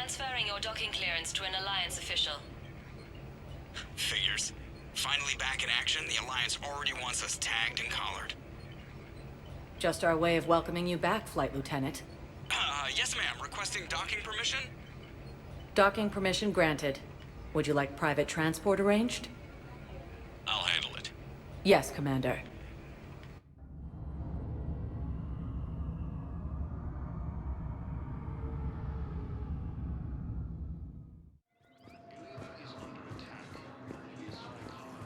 Transferring your docking clearance to an Alliance official. Figures. Finally back in action, the Alliance already wants us tagged and collared. Just our way of welcoming you back, Flight Lieutenant. Yes ma'am. Requesting docking permission? Docking permission granted. Would you like private transport arranged? I'll handle it. Yes, Commander.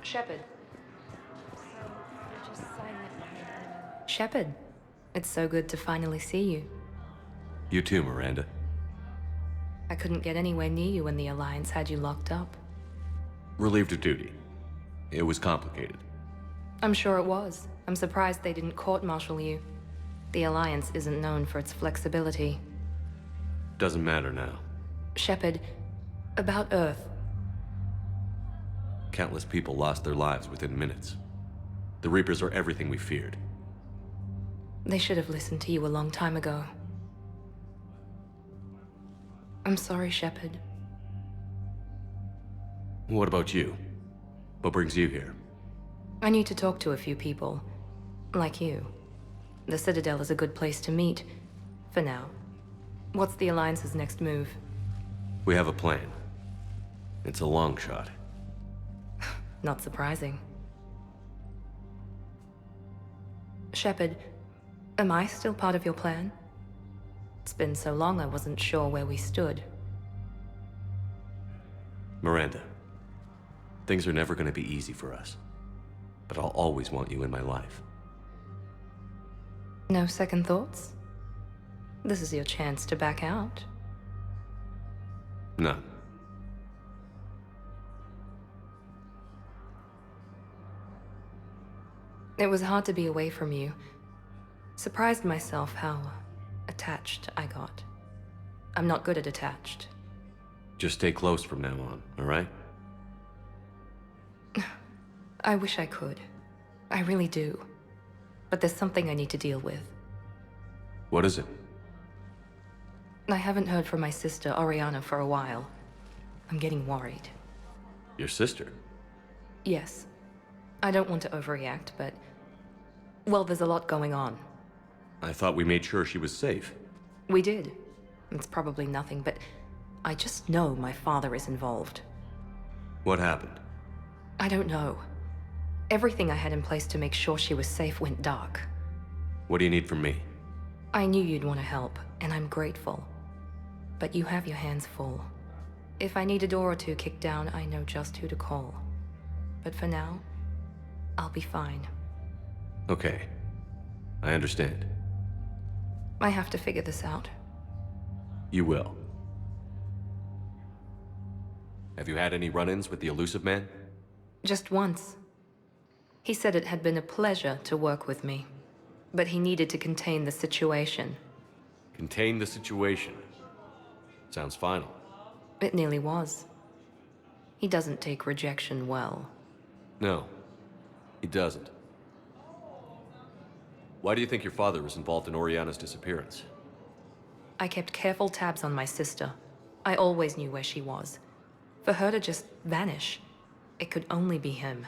Shepard. Shepard, it's so good to finally see you. You too, Miranda. I couldn't get anywhere near you when the Alliance had you locked up. Relieved of duty. It was complicated. I'm sure it was. I'm surprised they didn't court-martial you. The Alliance isn't known for its flexibility. Doesn't matter now. Shepard, about Earth. Countless people lost their lives within minutes. The Reapers are everything we feared. They should have listened to you a long time ago. I'm sorry, Shepard. What about you? What brings you here? I need to talk to a few people. Like you. The Citadel is a good place to meet. For now. What's the Alliance's next move? We have a plan. It's a long shot. Not surprising. Shepard, am I still part of your plan? It's been so long I wasn't sure where we stood. Miranda, things are never going to be easy for us. But I'll always want you in my life. No second thoughts? This is your chance to back out. None. It was hard to be away from you. Surprised myself how attached I got. I'm not good at attached. Just stay close from now on, all right? I wish I could. I really do. But there's something I need to deal with. What is it? I haven't heard from my sister, Oriana, for a while. I'm getting worried. Your sister? Yes. I don't want to overreact, but... well, there's a lot going on. I thought we made sure she was safe. We did. It's probably nothing, but... I just know my father is involved. What happened? I don't know. Everything I had in place to make sure she was safe went dark. What do you need from me? I knew you'd want to help, and I'm grateful. But you have your hands full. If I need a door or two kicked down, I know just who to call. But for now, I'll be fine. Okay. I understand. I have to figure this out. You will. Have you had any run-ins with the Illusive Man? Just once. He said it had been a pleasure to work with me, but he needed to contain the situation. Contain the situation. Sounds final. It nearly was. He doesn't take rejection well. No, he doesn't. Why do you think your father was involved in Oriana's disappearance? I kept careful tabs on my sister. I always knew where she was. For her to just vanish, it could only be him.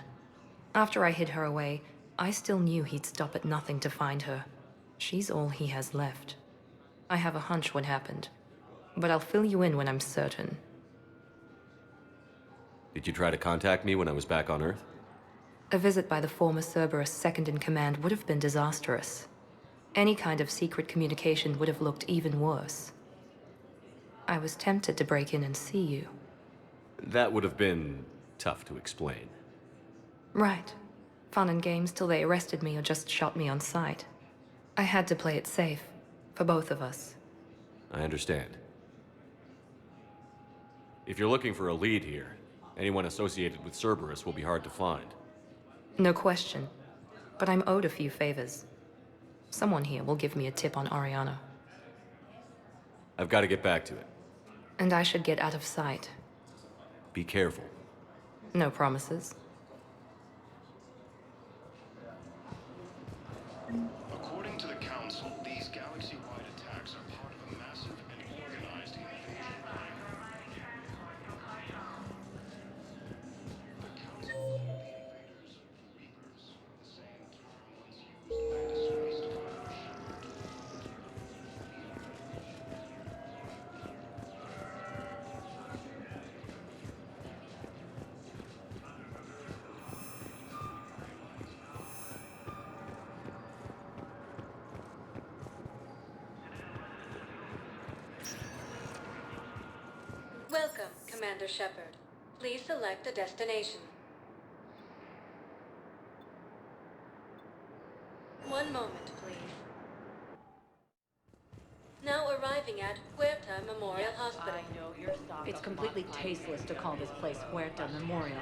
After I hid her away, I still knew he'd stop at nothing to find her. She's all he has left. I have a hunch what happened, but I'll fill you in when I'm certain. Did you try to contact me when I was back on Earth? A visit by the former Cerberus second-in-command would have been disastrous. Any kind of secret communication would have looked even worse. I was tempted to break in and see you. That would have been tough to explain. Right. Fun and games till they arrested me or just shot me on sight. I had to play it safe, for both of us. I understand. If you're looking for a lead here, anyone associated with Cerberus will be hard to find. No question. But I'm owed a few favors. Someone here will give me a tip on Oriana. I've got to get back to it. And I should get out of sight. Be careful. No promises. According to the Council, these galaxy-wide attacks are part of a massive and organized invasion plan. Commander Shepard. Please select a destination. One moment, please. Now arriving at Huerta Memorial Hospital. It's completely tasteless to call this place Huerta Memorial.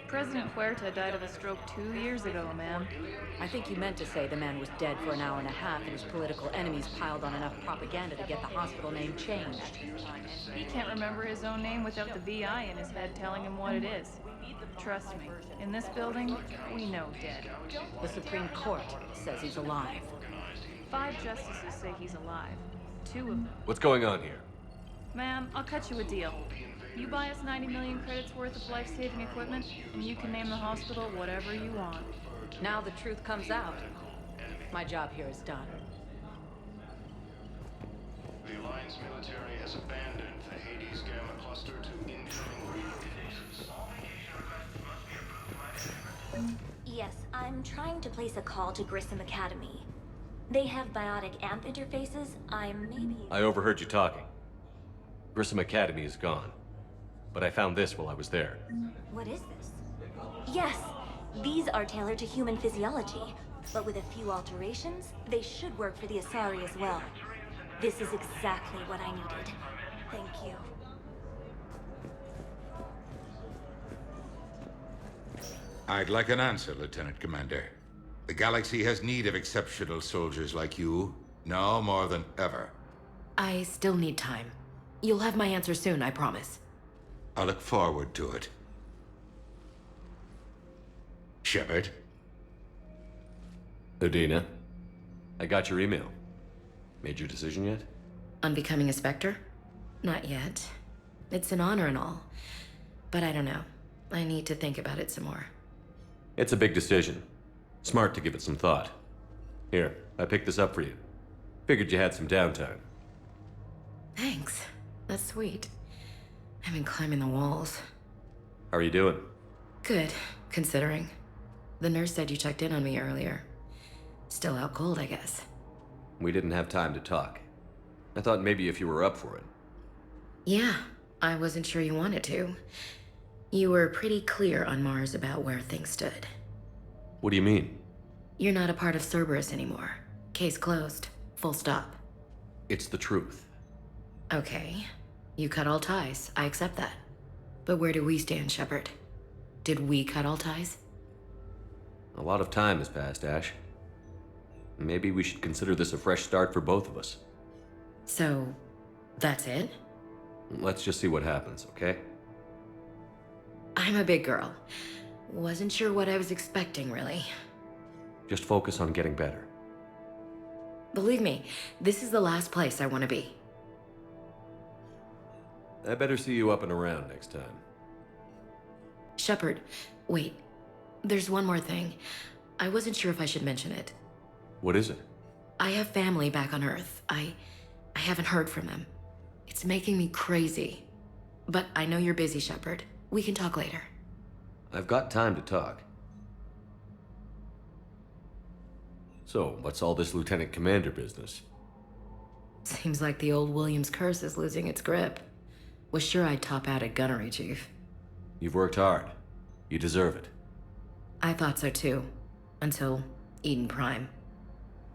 President Huerta died of a stroke 2 years ago, ma'am. I think you meant to say the man was dead for an hour and a half and his political enemies piled on enough propaganda to get the hospital name changed. He can't remember his own name without the VI in his head telling him what it is. Trust me, in this building, we know dead. The Supreme Court says he's alive. 5 justices say he's alive. 2 of them. What's going on here? Ma'am, I'll cut you a deal. You buy us 90 million credits worth of life-saving equipment, and you can name the hospital whatever you want. Now the truth comes out. My job here is done. The Alliance military has abandoned the Hades Gamma cluster to incoming Reaper forces. Yes, I'm trying to place a call to Grissom Academy. They have biotic AMP interfaces. I overheard you talking. Grissom Academy is gone. But I found this while I was there. What is this? Yes, these are tailored to human physiology, but with a few alterations, they should work for the Asari as well. This is exactly what I needed. Thank you. I'd like an answer, Lieutenant Commander. The galaxy has need of exceptional soldiers like you, now more than ever. I still need time. You'll have my answer soon, I promise. I look forward to it. Shepard? Udina, I got your email. Made your decision yet? On becoming a Spectre? Not yet. It's an honor and all. But I don't know. I need to think about it some more. It's a big decision. Smart to give it some thought. Here, I picked this up for you. Figured you had some downtime. Thanks. That's sweet. I've been climbing the walls. How are you doing? Good, considering. The nurse said you checked in on me earlier. Still out cold, I guess. We didn't have time to talk. I thought maybe if you were up for it. Yeah, I wasn't sure you wanted to. You were pretty clear on Mars about where things stood. What do you mean? You're not a part of Cerberus anymore. Case closed. Full stop. It's the truth. Okay. You cut all ties. I accept that. But where do we stand, Shepard? Did we cut all ties? A lot of time has passed, Ash. Maybe we should consider this a fresh start for both of us. So, that's it? Let's just see what happens, okay? I'm a big girl. Wasn't sure what I was expecting, really. Just focus on getting better. Believe me, this is the last place I want to be. I better see you up and around next time. Shepard, wait. There's one more thing. I wasn't sure if I should mention it. What is it? I have family back on Earth. I haven't heard from them. It's making me crazy. But I know you're busy, Shepard. We can talk later. I've got time to talk. So, what's all this Lieutenant Commander business? Seems like the old Williams curse is losing its grip. Was sure I'd top out at gunnery, Chief. You've worked hard. You deserve it. I thought so too. Until Eden Prime.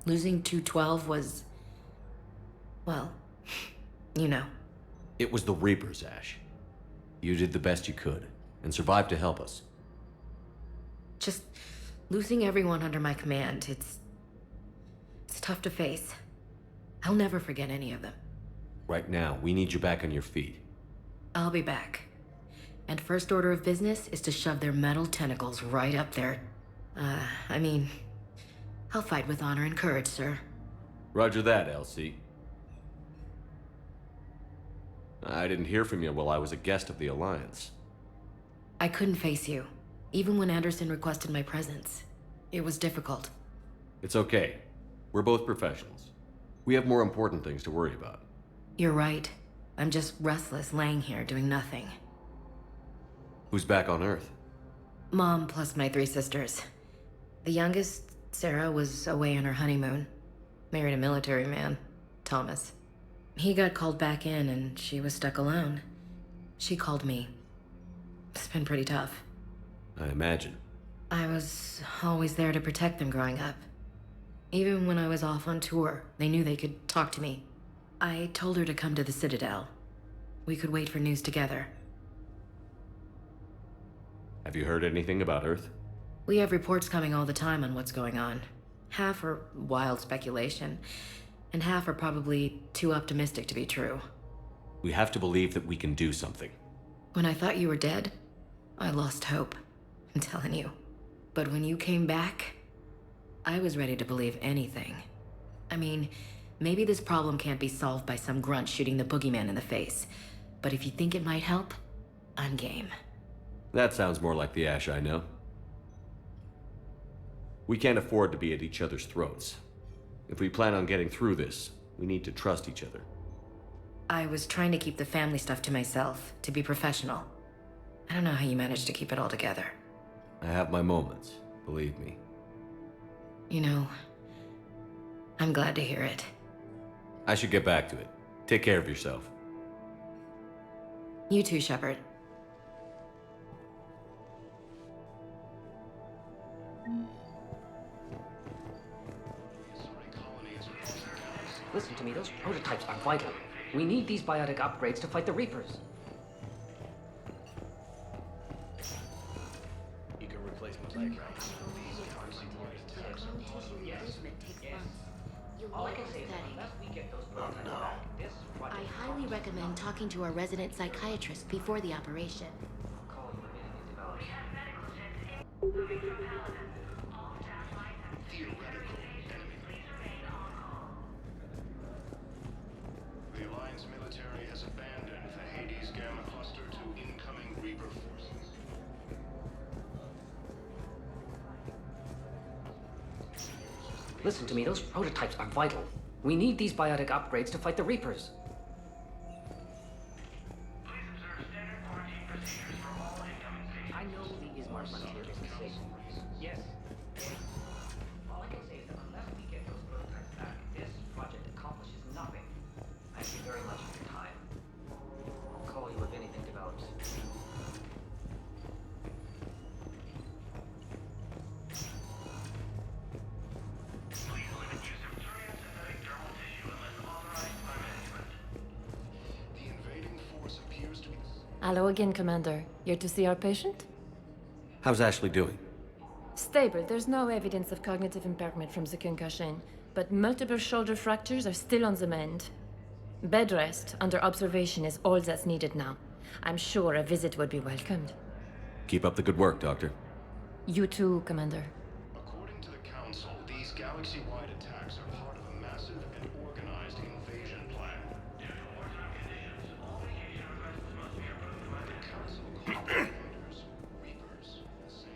Losing 212 was... well, you know. It was the Reapers, Ash. You did the best you could, and survived to help us. Just losing everyone under my command, it's tough to face. I'll never forget any of them. Right now, we need you back on your feet. I'll be back. And first order of business is to shove their metal tentacles right up there. I mean, I'll fight with honor and courage, sir. Roger that, Elsie. I didn't hear from you while I was a guest of the Alliance. I couldn't face you, even when Anderson requested my presence. It was difficult. It's okay. We're both professionals. We have more important things to worry about. You're right. I'm just restless laying here doing nothing. Who's back on Earth? Mom plus my 3 sisters. The youngest, Sarah, was away on her honeymoon. Married a military man, Thomas. He got called back in and she was stuck alone. She called me. It's been pretty tough. I imagine. I was always there to protect them growing up. Even when I was off on tour, they knew they could talk to me. I told her to come to the Citadel. We could wait for news together. Have you heard anything about Earth? We have reports coming all the time on what's going on. Half are wild speculation, and half are probably too optimistic to be true. We have to believe that we can do something. When I thought you were dead, I lost hope. I'm telling you. But when you came back, I was ready to believe anything. I mean, maybe this problem can't be solved by some grunt shooting the boogeyman in the face. But if you think it might help, I'm game. That sounds more like the Ash I know. We can't afford to be at each other's throats. If we plan on getting through this, we need to trust each other. I was trying to keep the family stuff to myself, to be professional. I don't know how you managed to keep it all together. I have my moments, believe me. You know, I'm glad to hear it. I should get back to it. Take care of yourself. You too, Shepard. Listen to me, those prototypes are vital. We need these biotic upgrades to fight the Reapers. You can replace my leg. All I can say is unless we get those prototypes back, this project... I highly recommend talking to our resident psychiatrist before the operation. The Alliance military has abandoned the Hades Gamma Cluster to incoming Reaper forces. Listen to me, those prototypes are vital. We need these biotic upgrades to fight the Reapers. I know the Ismar frontier is safe. Yes. All I can say is that unless we get those prototypes back, this project accomplishes nothing. Thank you very much for your time. I'll call you if anything develops. Hello again, Commander. Here to see our patient? How's Ashley doing? Stable. There's no evidence of cognitive impairment from the concussion, but multiple shoulder fractures are still on the mend. Bed rest under observation is all that's needed now. I'm sure a visit would be welcomed. Keep up the good work, Doctor. You too, Commander. According to the Council, these galaxy-wide attacks are part of a massive and organized invasion plan.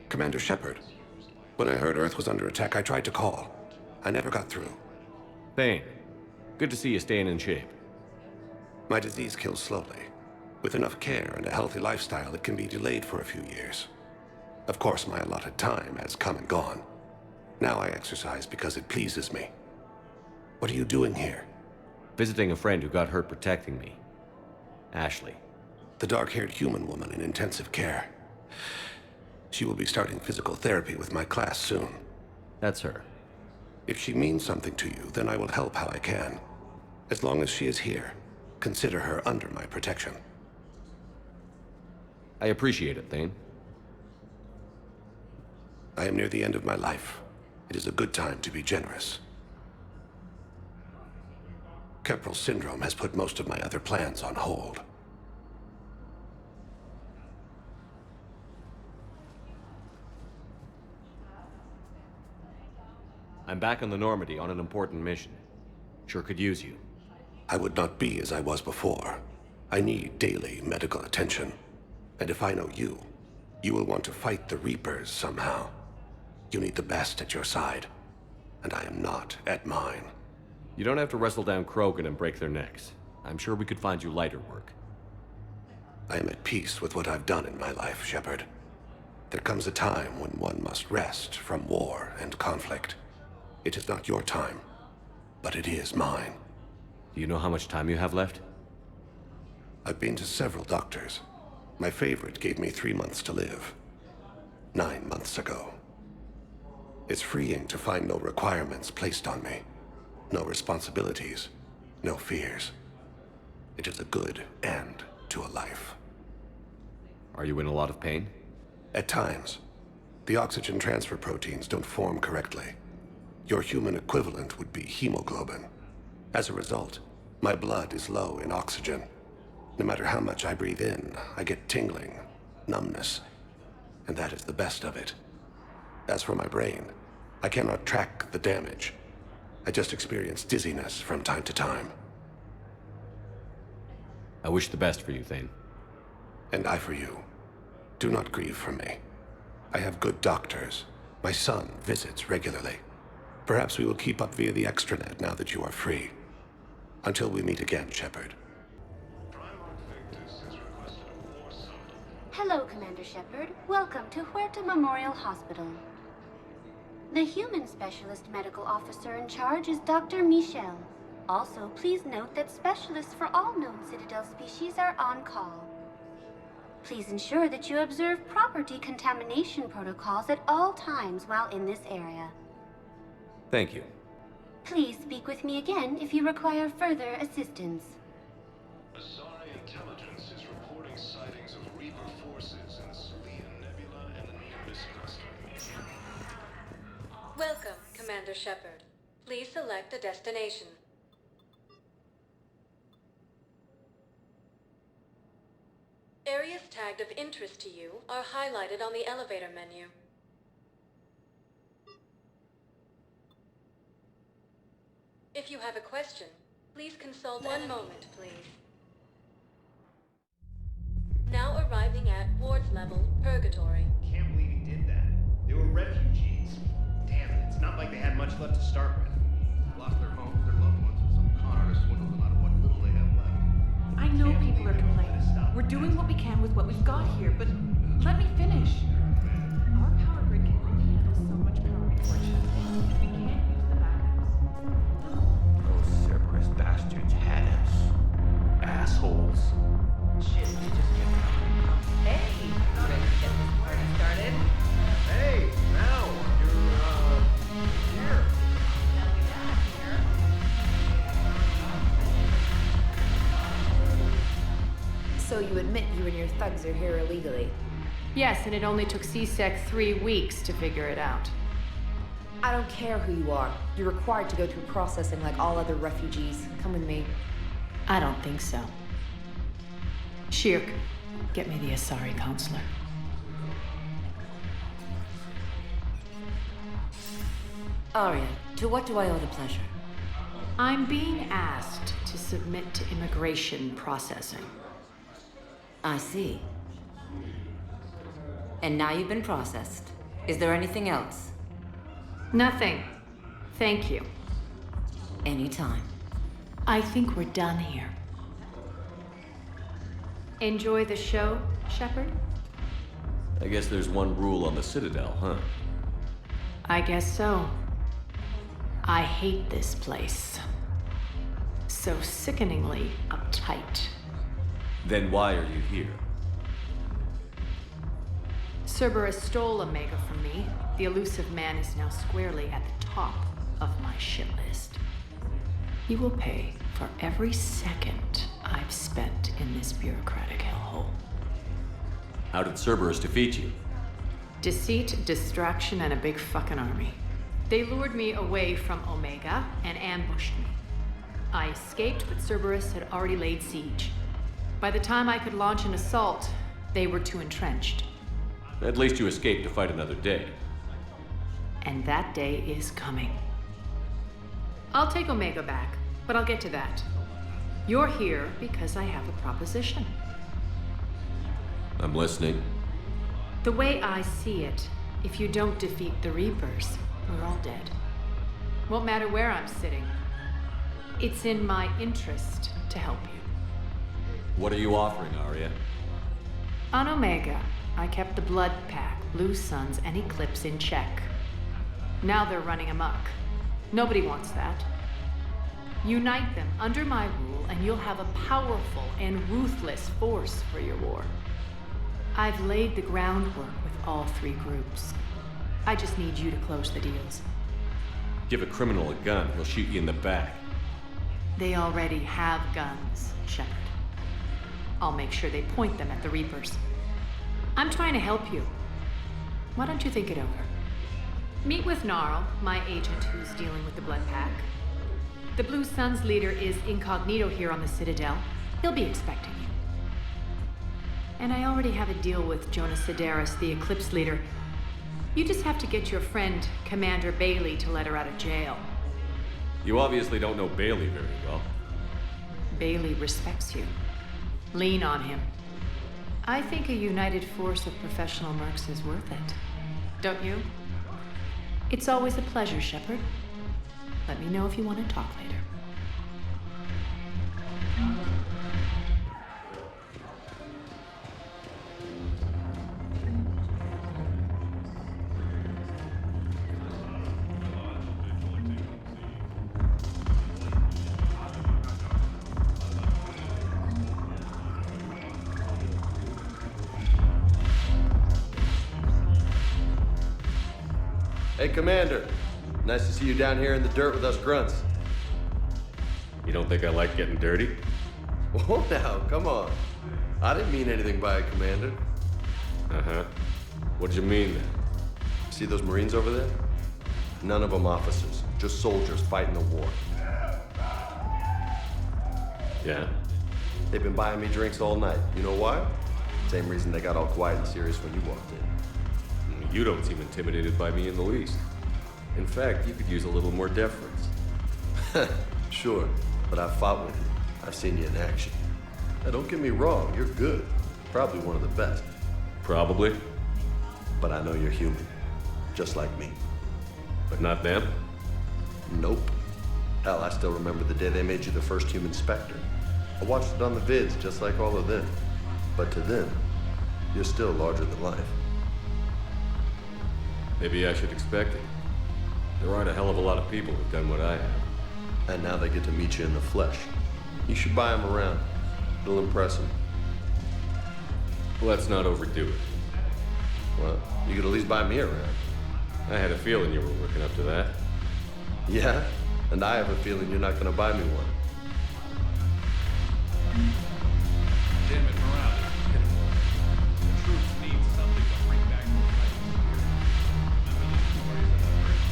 Commander Shepard. When I heard Earth was under attack, I tried to call. I never got through. Thane, good to see you staying in shape. My disease kills slowly. With enough care and a healthy lifestyle, it can be delayed for a few years. Of course, my allotted time has come and gone. Now I exercise because it pleases me. What are you doing here? Visiting a friend who got hurt protecting me. Ashley. The dark-haired human woman in intensive care. She will be starting physical therapy with my class soon. That's her. If she means something to you, then I will help how I can. As long as she is here, consider her under my protection. I appreciate it, Thane. I am near the end of my life. It is a good time to be generous. Kepral syndrome has put most of my other plans on hold. I'm back on the Normandy on an important mission. Sure could use you. I would not be as I was before. I need daily medical attention. And if I know you, you will want to fight the Reapers somehow. You need the best at your side. And I am not at mine. You don't have to wrestle down Krogan and break their necks. I'm sure we could find you lighter work. I am at peace with what I've done in my life, Shepard. There comes a time when one must rest from war and conflict. It is not your time, but it is mine. Do you know how much time you have left? I've been to several doctors. My favorite gave me 3 months to live. 9 months ago. It's freeing to find no requirements placed on me. No responsibilities. No fears. It is a good end to a life. Are you in a lot of pain? At times. The oxygen transfer proteins don't form correctly. Your human equivalent would be hemoglobin. As a result, my blood is low in oxygen. No matter how much I breathe in, I get tingling, numbness, and that is the best of it. As for my brain, I cannot track the damage. I just experience dizziness from time to time. I wish the best for you, Thane. And I for you. Do not grieve for me. I have good doctors. My son visits regularly. Perhaps we will keep up via the extranet now that you are free. Until we meet again, Shepard. Hello, Commander Shepard. Welcome to Huerta Memorial Hospital. The human specialist medical officer in charge is Dr. Michel. Also, please note that specialists for all known Citadel species are on call. Please ensure that you observe proper decontamination protocols at all times while in this area. Thank you. Please speak with me again if you require further assistance. Asari Intelligence is reporting sightings of Reaper forces in the Salian Nebula and the Nimbus cluster. Welcome, Commander Shepard. Please select a destination. Areas tagged of interest to you are highlighted on the elevator menu. If you have a question, please consult. One moment, please. Now arriving at Ward's level, Purgatory. Can't believe he did that. They were refugees. Damn it, it's not like they had much left to start with. Lost their homes, their loved ones, and some con artist swindled them out of what little they have left. I know people are complaining. We're doing what we can with what we've got here, but let me finish. Our power grid can only handle so much power before it shuts down. We can't use the backups. Those Cerberus bastards had us. Assholes. Shit, they just kept coming. Hey, ready to get this party started? Hey, now you're here. So you admit you and your thugs are here illegally? Yes, and it only took CSEC 3 weeks to figure it out. I don't care who you are. You're required to go through processing like all other refugees. Come with me. I don't think so. Shirk, get me the Asari counselor. Arya, to what do I owe the pleasure? I'm being asked to submit to immigration processing. I see. And now you've been processed. Is there anything else? Nothing. Thank you. Anytime. I think we're done here. Enjoy the show, Shepard? I guess there's one rule on the Citadel, huh? I guess so. I hate this place. So sickeningly uptight. Then why are you here? Cerberus stole Omega from me. The elusive man is now squarely at the top of my shit list. He will pay for every second I've spent in this bureaucratic hellhole. How did Cerberus defeat you? Deceit, distraction, and a big fucking army. They lured me away from Omega and ambushed me. I escaped, but Cerberus had already laid siege. By the time I could launch an assault, they were too entrenched. At least you escaped to fight another day. And that day is coming. I'll take Omega back, but I'll get to that. You're here because I have a proposition. I'm listening. The way I see it, if you don't defeat the Reapers, we're all dead. Won't matter where I'm sitting. It's in my interest to help you. What are you offering, Arya? On Omega, I kept the Blood Pack, Blue Suns, and Eclipse in check. Now they're running amok. Nobody wants that. Unite them under my rule, and you'll have a powerful and ruthless force for your war. I've laid the groundwork with all three groups. I just need you to close the deals. Give a criminal a gun, he'll shoot you in the back. They already have guns, Shepard. I'll make sure they point them at the Reapers. I'm trying to help you. Why don't you think it over? Meet with Gnarl, my agent who's dealing with the Blood Pack. The Blue Suns leader is incognito here on the Citadel. He'll be expecting you. And I already have a deal with Jonas Sedaris, the Eclipse leader. You just have to get your friend, Commander Bailey, to let her out of jail. You obviously don't know Bailey very well. Bailey respects you. Lean on him. I think a united force of professional mercs is worth it. Don't you? It's always a pleasure, Shepard. Let me know if you want to talk later. Hey, Commander. Nice to see you down here in the dirt with us grunts. You don't think I like getting dirty? Oh, now, come on. I didn't mean anything by it, Commander. Uh-huh. What did you mean then? See those Marines over there? None of them officers, just soldiers fighting a war. Yeah? They've been buying me drinks all night. You know why? Same reason they got all quiet and serious when you walked in. You don't seem intimidated by me in the least. In fact, you could use a little more deference. Sure, but I've fought with you. I've seen you in action. Now, don't get me wrong, you're good. Probably one of the best. Probably. But I know you're human. Just like me. But not them? Nope. Hell, I still remember the day they made you the first human Spectre. I watched it on the vids, just like all of them. But to them, you're still larger than life. Maybe I should expect it. There aren't a hell of a lot of people who've done what I have. And now they get to meet you in the flesh. You should buy them around. It'll impress them. Let's not overdo it. Well, you could at least buy me around. I had a feeling you were working up to that. Yeah? And I have a feeling you're not gonna buy me one. Damn it, morale is pitiful. The troops need something to bring back the fight. Remember the stories of the first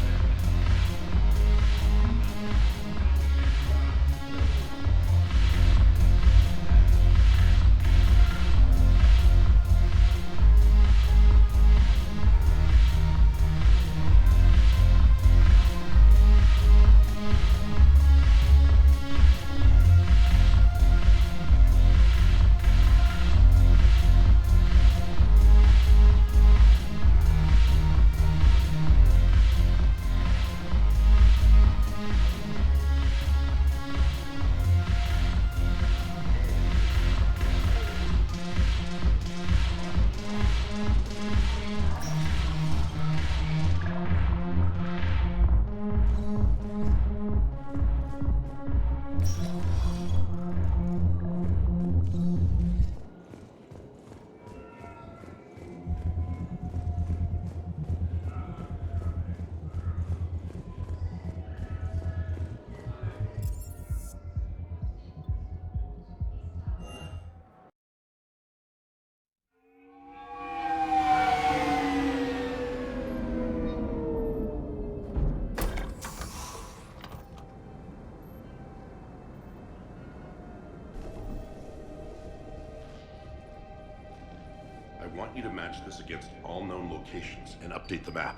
I want you to match this against all known locations and update the map.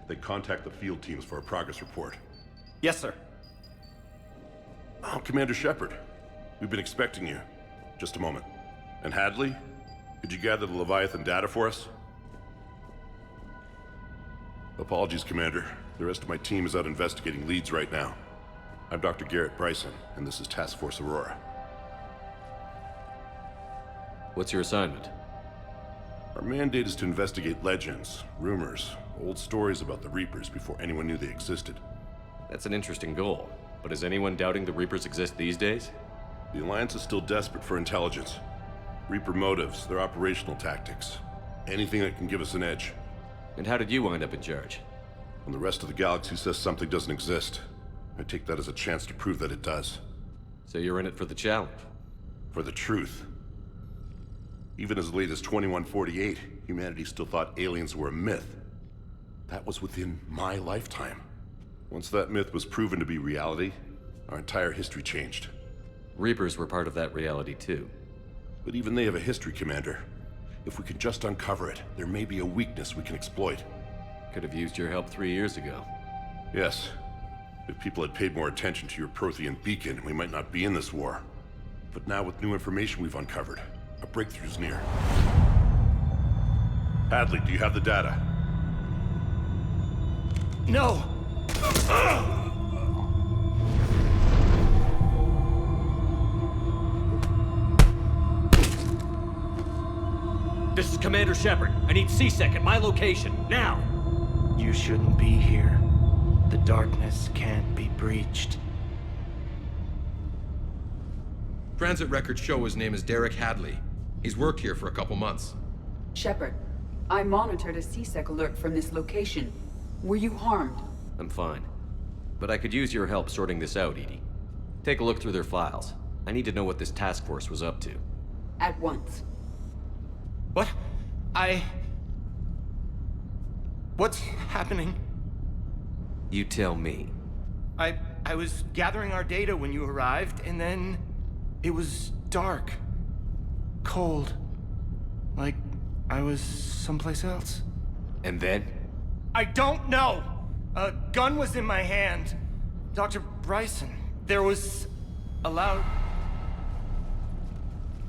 Then contact the field teams for a progress report. Yes, sir. Oh, Commander Shepard. We've been expecting you. Just a moment. And Hadley, could you gather the Leviathan data for us? Apologies, Commander. The rest of my team is out investigating leads right now. I'm Dr. Garrett Bryson, and this is Task Force Aurora. What's your assignment? Our mandate is to investigate legends, rumors, old stories about the Reapers before anyone knew they existed. That's an interesting goal. But is anyone doubting the Reapers exist these days? The Alliance is still desperate for intelligence. Reaper motives, their operational tactics. Anything that can give us an edge. And how did you wind up in charge? When the rest of the galaxy says something doesn't exist, I take that as a chance to prove that it does. So you're in it for the challenge? For the truth. Even as late as 2148, humanity still thought aliens were a myth. That was within my lifetime. Once that myth was proven to be reality, our entire history changed. Reapers were part of that reality too. But even they have a history, Commander. If we can just uncover it, there may be a weakness we can exploit. Could have used your help 3 years ago. Yes. If people had paid more attention to your Prothean beacon, we might not be in this war. But now with new information we've uncovered, a breakthrough's near. Hadley, do you have the data? No! This is Commander Shepard. I need C-Sec at my location, now! You shouldn't be here. The darkness can't be breached. Transit records show his name is Derek Hadley. He's worked here for a couple months. Shepard, I monitored a C-Sec alert from this location. Were you harmed? I'm fine. But I could use your help sorting this out, EDI. Take a look through their files. I need to know what this task force was up to. At once. What? What's happening? You tell me. I was gathering our data when you arrived, and then it was dark. Cold. Like I was someplace else. And then? I don't know! A gun was in my hand. Dr. Bryson, there was a loud...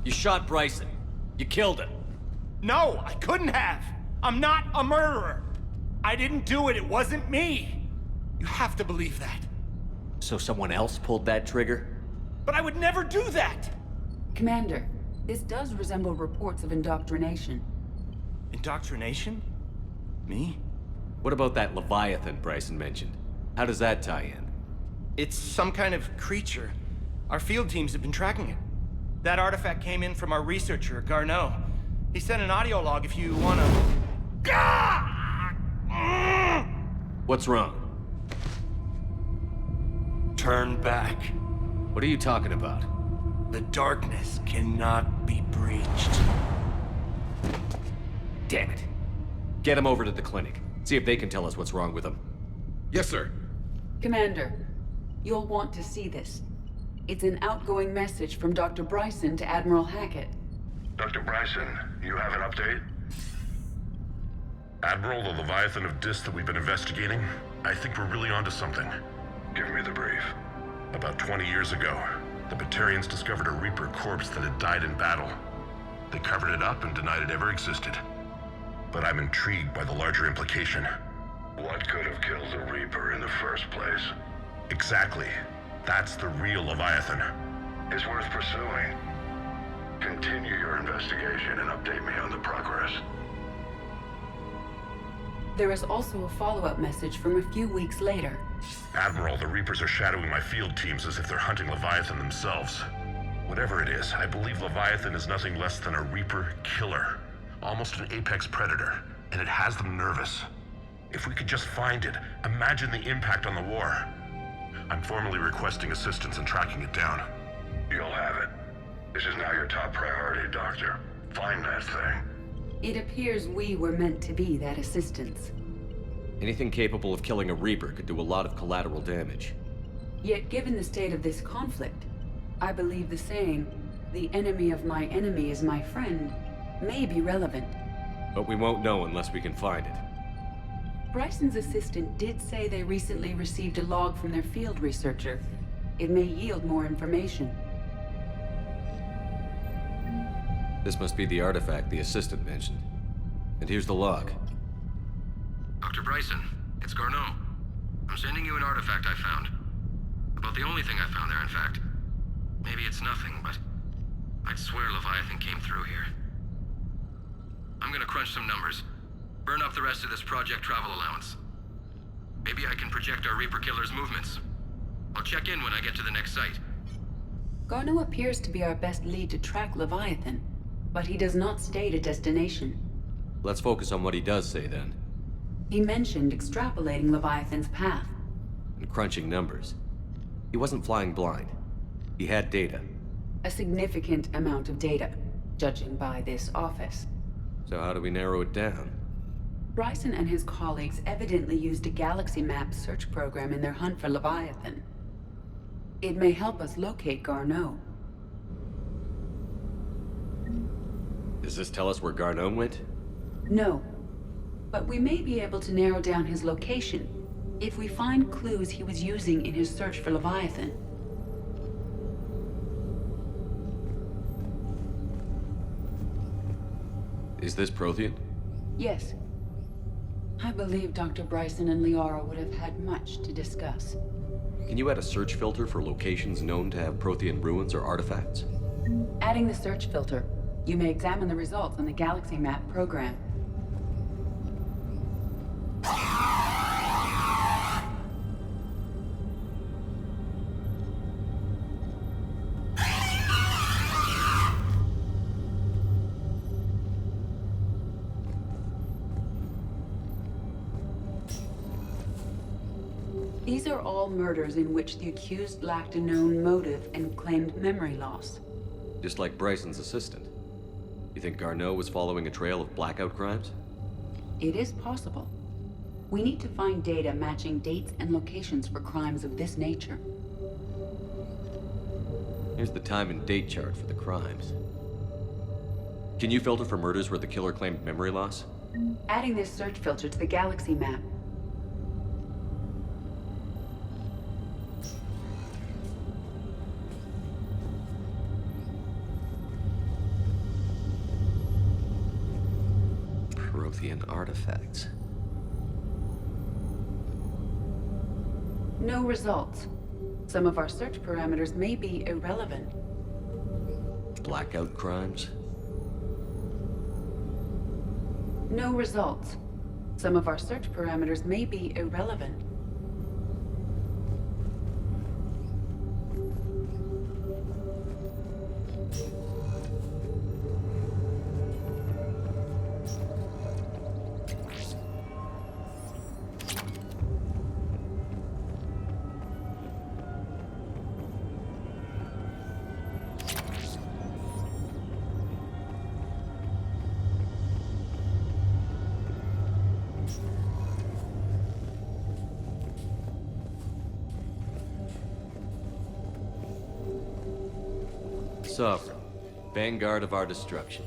You shot Bryson. You killed him. No, I couldn't have! I'm not a murderer! I didn't do it, it wasn't me! You have to believe that. So someone else pulled that trigger? But I would never do that! Commander, this does resemble reports of indoctrination. Indoctrination? Me? What about that Leviathan Bryson mentioned? How does that tie in? It's some kind of creature. Our field teams have been tracking it. That artifact came in from our researcher, Garneau. He sent an audio log if you wanna... What's wrong? Turn back. What are you talking about? The darkness cannot be breached. Damn it. Get him over to the clinic. See if they can tell us what's wrong with him. Yes, sir. Commander, you'll want to see this. It's an outgoing message from Dr. Bryson to Admiral Hackett. Dr. Bryson, you have an update? Admiral, the Leviathan of Dis that we've been investigating, I think we're really onto something. Give me the brief. About 20 years ago, the Batarians discovered a Reaper corpse that had died in battle. They covered it up and denied it ever existed. But I'm intrigued by the larger implication. What could have killed the Reaper in the first place? Exactly. That's the real Leviathan. It's worth pursuing. Continue your investigation and update me on the progress. There is also a follow-up message from a few weeks later. Admiral, the Reapers are shadowing my field teams as if they're hunting Leviathan themselves. Whatever it is, I believe Leviathan is nothing less than a Reaper killer. Almost an apex predator, and it has them nervous. If we could just find it, imagine the impact on the war. I'm formally requesting assistance in tracking it down. You'll have it. This is now your top priority, Doctor. Find that thing. It appears we were meant to be that assistance. Anything capable of killing a Reaper could do a lot of collateral damage. Yet given the state of this conflict, I believe the saying, "The enemy of my enemy is my friend," may be relevant. But we won't know unless we can find it. Bryson's assistant did say they recently received a log from their field researcher. It may yield more information. This must be the artifact the assistant mentioned. And here's the log. Dr. Bryson, it's Garneau. I'm sending you an artifact I found. About the only thing I found there, in fact. Maybe it's nothing, but I'd swear Leviathan came through here. I'm gonna crunch some numbers. Burn up the rest of this Project Travel allowance. Maybe I can project our Reaper killer's movements. I'll check in when I get to the next site. Garneau appears to be our best lead to track Leviathan. but he does not state a destination. Let's focus on what he does say then. He mentioned extrapolating Leviathan's path. And crunching numbers. He wasn't flying blind. He had data. A significant amount of data, judging by this office. So how do we narrow it down? Bryson and his colleagues evidently used a galaxy map search program in their hunt for Leviathan. It may help us locate Garneau. Does this tell us where Garneau went? No, but we may be able to narrow down his location if we find clues he was using in his search for Leviathan. Is this Prothean? Yes. I believe Dr. Bryson and Liara would have had much to discuss. Can you add a search filter for locations known to have Prothean ruins or artifacts? Adding the search filter, you may examine the results on the Galaxy Map program. These are all murders in which the accused lacked a known motive and claimed memory loss. Just like Bryson's assistant. You think Garneau was following a trail of blackout crimes? It is possible. We need to find data matching dates and locations for crimes of this nature. Here's the time and date chart for the crimes. Can you filter for murders where the killer claimed memory loss? Adding this search filter to the Galaxy Map. Prothean artifacts. No results. Some of our search parameters may be irrelevant. Blackout crimes? No results. Some of our search parameters may be irrelevant. Sovereign, vanguard of our destruction.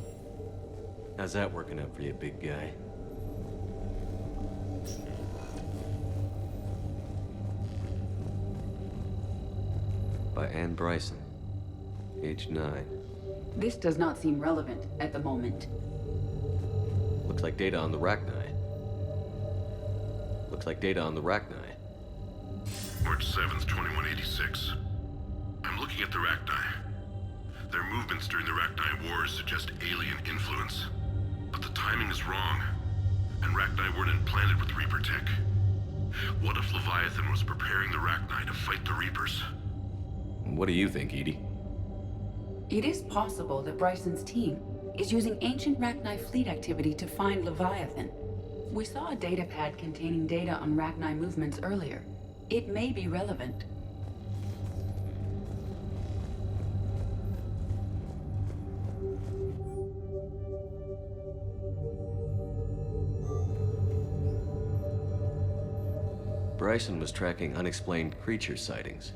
How's that working out for you, big guy? By Anne Bryson, age 9. This does not seem relevant at the moment. Looks like data on the Rachni. Looks like data on the Rachni. March 7th, 2186. I'm looking at the Rachni. Their movements during the Rachni Wars suggest alien influence. But the timing is wrong, and Rachni weren't implanted with Reaper tech. What if Leviathan was preparing the Rachni to fight the Reapers? What do you think, Edie? It is possible that Bryson's team is using ancient Rachni fleet activity to find Leviathan. We saw a datapad containing data on Rachni movements earlier. It may be relevant. Bryson was tracking unexplained creature sightings.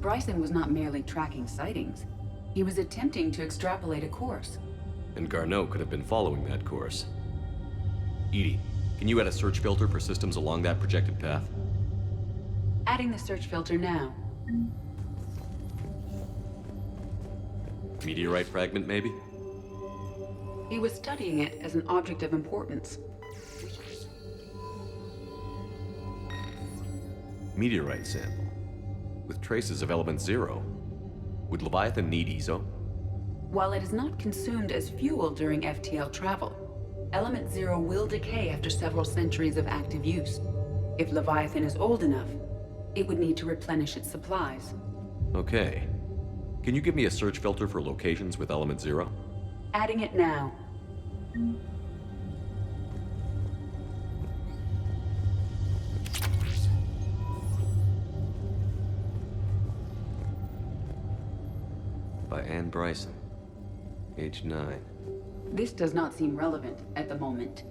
Bryson was not merely tracking sightings. He was attempting to extrapolate a course. And Garneau could have been following that course. Edie, can you add a search filter for systems along that projected path? Adding the search filter now. Meteorite fragment, maybe? He was studying it as an object of importance. Meteorite sample, with traces of element 0. Would Leviathan need ESO? While it is not consumed as fuel during FTL travel, element 0 will decay after several centuries of active use. If Leviathan is old enough, it would need to replenish its supplies. Okay. Can you give me a search filter for locations with Element 0? Adding it now. By Anne Bryson. Age 9. This does not seem relevant at the moment.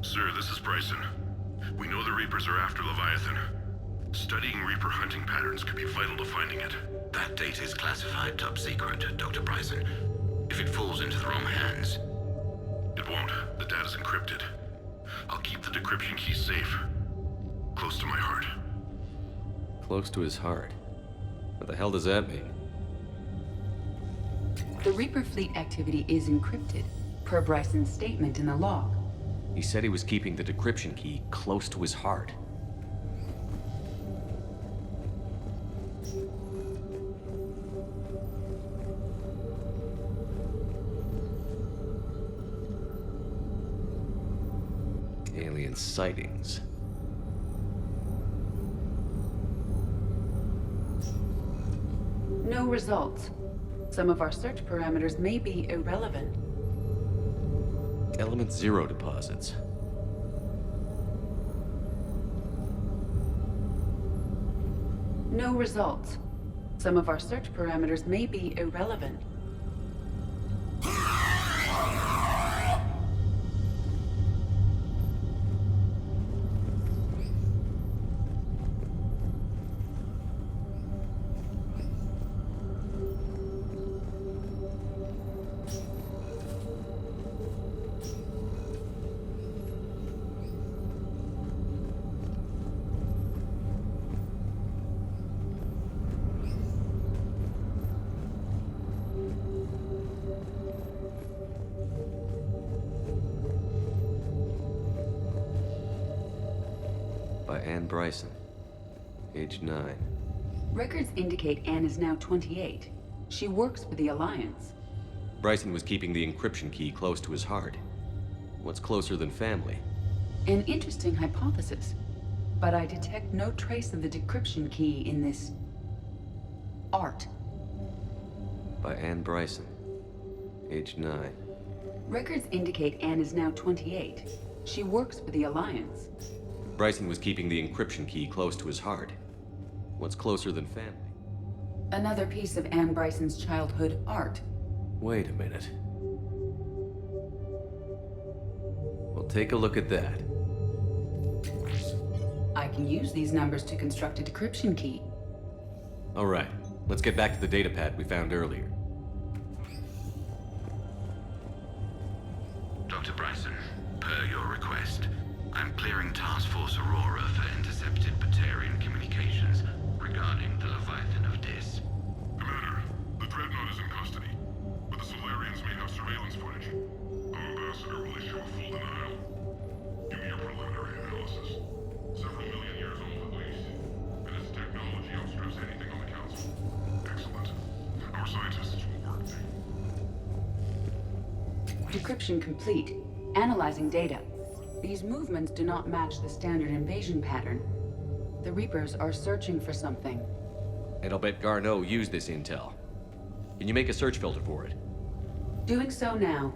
Sir, this is Bryson. We know the Reapers are after Leviathan. Studying Reaper hunting patterns could be vital to finding it. That data is classified top secret, Dr. Bryson. If it falls into the wrong hands... It won't. The data's encrypted. I'll keep the decryption key safe. Close to my heart. Close to his heart. What the hell does that mean? The Reaper fleet activity is encrypted, per Bryson's statement in the log. He said he was keeping the decryption key close to his heart. Alien sightings. No results. Some of our search parameters may be irrelevant. Element 0 deposits. No results. Some of our search parameters may be irrelevant. By Anne Bryson. Age 9. Records indicate Anne is now 28. She works for the Alliance. Bryson was keeping the encryption key close to his heart. What's closer than family? An interesting hypothesis. But I detect no trace of the decryption key in this... art. By Anne Bryson. Age 9. Records indicate Anne is now 28. She works for the Alliance. Bryson was keeping the encryption key close to his heart. What's closer than family? Another piece of Anne Bryson's childhood art. Wait a minute. Well, take a look at that. I can use these numbers to construct a decryption key. All right, let's get back to the datapad we found earlier. Dr. Bryson, per your request, I'm clearing Task Force Aurora for intercepted Batarian communications regarding the Leviathan of Dis. Commander, the Dreadnought is in custody, but the Solarians may have surveillance footage. Our ambassador will issue a full denial. Give me your preliminary analysis. Several million years old at least, and its technology outstrips anything on the Council. Excellent. Our scientists will work. Decryption complete. Analyzing data. These movements do not match the standard invasion pattern. The Reapers are searching for something. And I'll bet Garneau used this intel. Can you make a search filter for it? Doing so now.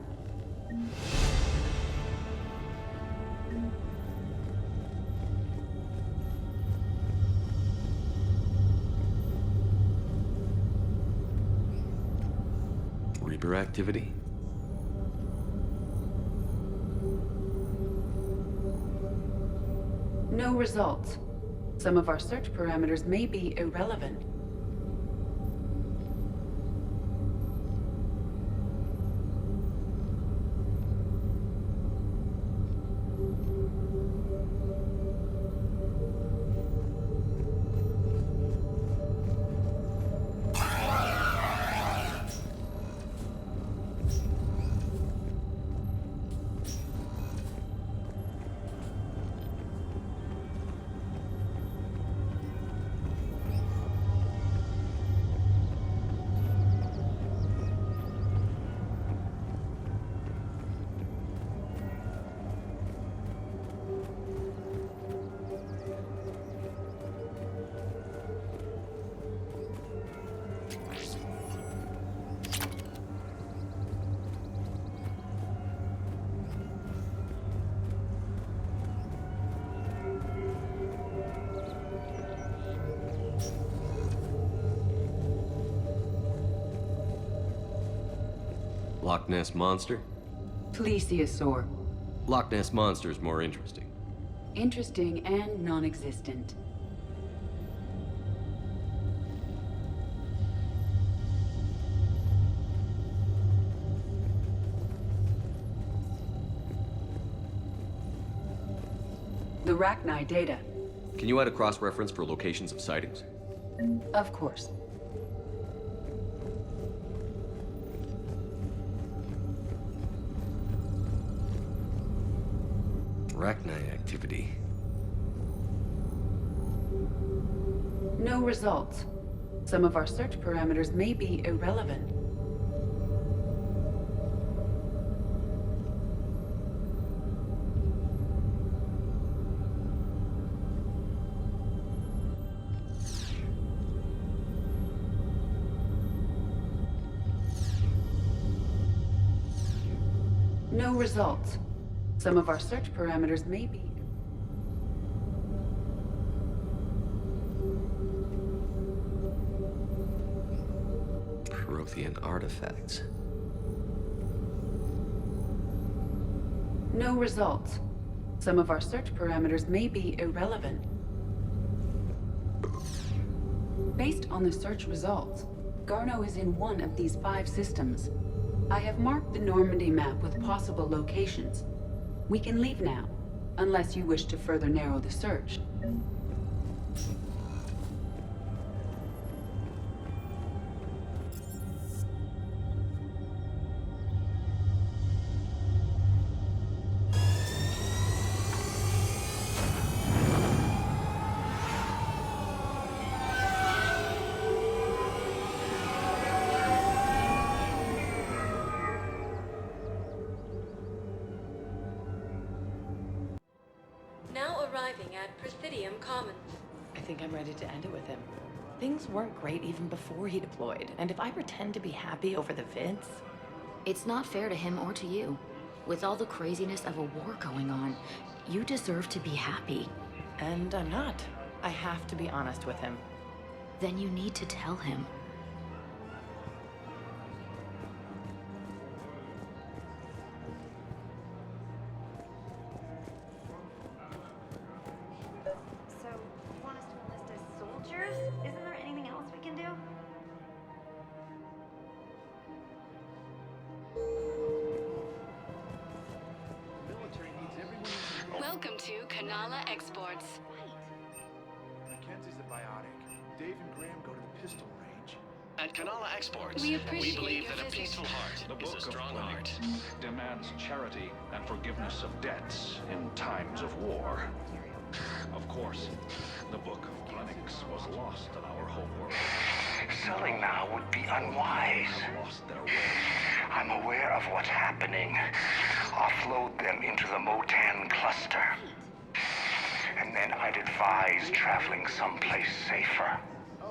Reaper activity? No results. Some of our search parameters may be irrelevant. Loch Ness Monster? Plesiosaur. Loch Ness Monster is more interesting. Interesting and non-existent. The Rachni data. Can you add a cross-reference for locations of sightings? Of course. Rachni activity. No results. Some of our search parameters may be irrelevant. No results. Some of our search parameters may be... Prothean artifacts. No results. Some of our search parameters may be irrelevant. Based on the search results, Garneau is in one of these 5 systems. I have marked the Normandy map with possible locations. We can leave now, unless you wish to further narrow the search. Now arriving at Presidium Commons. I think I'm ready to end it with him. Things weren't great even before he deployed, and if I pretend to be happy over the vids... It's not fair to him or to you. With all the craziness of a war going on, you deserve to be happy. And I'm not. I have to be honest with him. Then you need to tell him. So, you want us to enlist as soldiers? Isn't there anything else we can do? Welcome to Kanala Exports. Mackenzie's a biotic. Dave and Graham go to the pistol range. At Kanala Exports, We appreciate believe your that a visit. peaceful heart The is a Book of strong heart. Clinics demands charity and forgiveness of debts in times of war. Of course, the Book of Clinics was lost in our homeworld. Selling now would be unwise. Lost their way. I'm aware of what's happening. Offload them into the Motan cluster. And then I'd advise traveling someplace safer.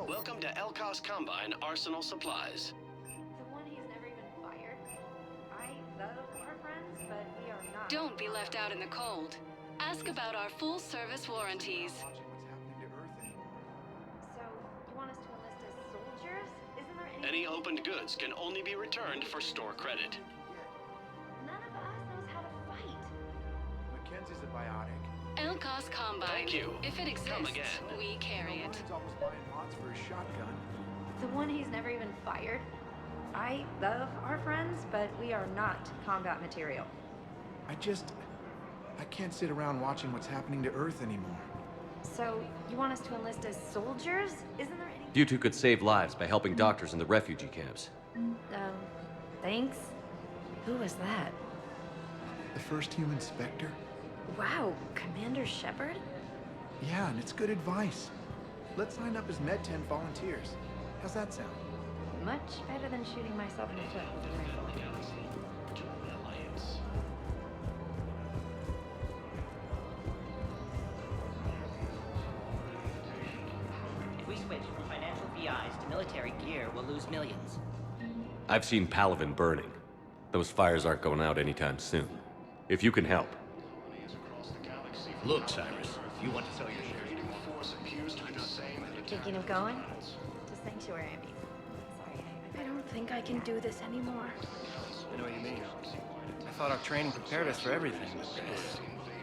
Welcome to Elkos Combine Arsenal Supplies. The one he's never even fired? I love our friends, but we are not. Don't be left out in the cold. Ask about our full service warranties. So, you want us to enlist as soldiers? Isn't there any... Any opened goods can only be returned for store credit. None of us knows how to fight. Mackenzie's a biotic. Elkos Combine. Thank you. If it exists, Come again. we carry it. Ryan's almost buying mods for his shotgun. The one he's never even fired? I love our friends, but we are not combat material. I can't sit around watching what's happening to Earth anymore. So, you want us to enlist as soldiers? Isn't there any... You two could save lives by helping doctors in the refugee camps. Thanks. Who was that? The first human Spectre? Wow, Commander Shepard? Yeah, and it's good advice. Let's sign up as Med 10 volunteers. How's that sound? Much better than shooting myself in the foot with a rifle. If we switch from financial VIs to military gear, we'll lose millions. I've seen Palaven burning. Those fires aren't going out anytime soon. If you can help. Look, Cyrus, if you want to sell your shares, Thinking of going? To Sanctuary, I mean. Sorry, I don't think I can do this anymore. I know what you mean. I thought our training prepared us for everything.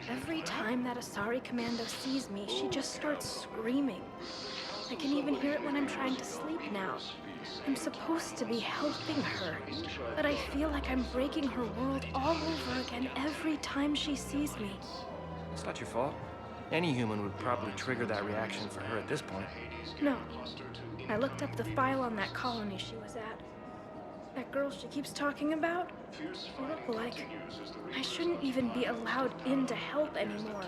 Every time that Asari commando sees me, she just starts screaming. I can even hear it when I'm trying to sleep now. I'm supposed to be helping her, but I feel like I'm breaking her world all over again every time she sees me. It's not your fault. Any human would probably trigger that reaction for her at this point. No. I looked up the file on that colony she was at. That girl she keeps talking about? Look like I shouldn't even be allowed in to help anymore.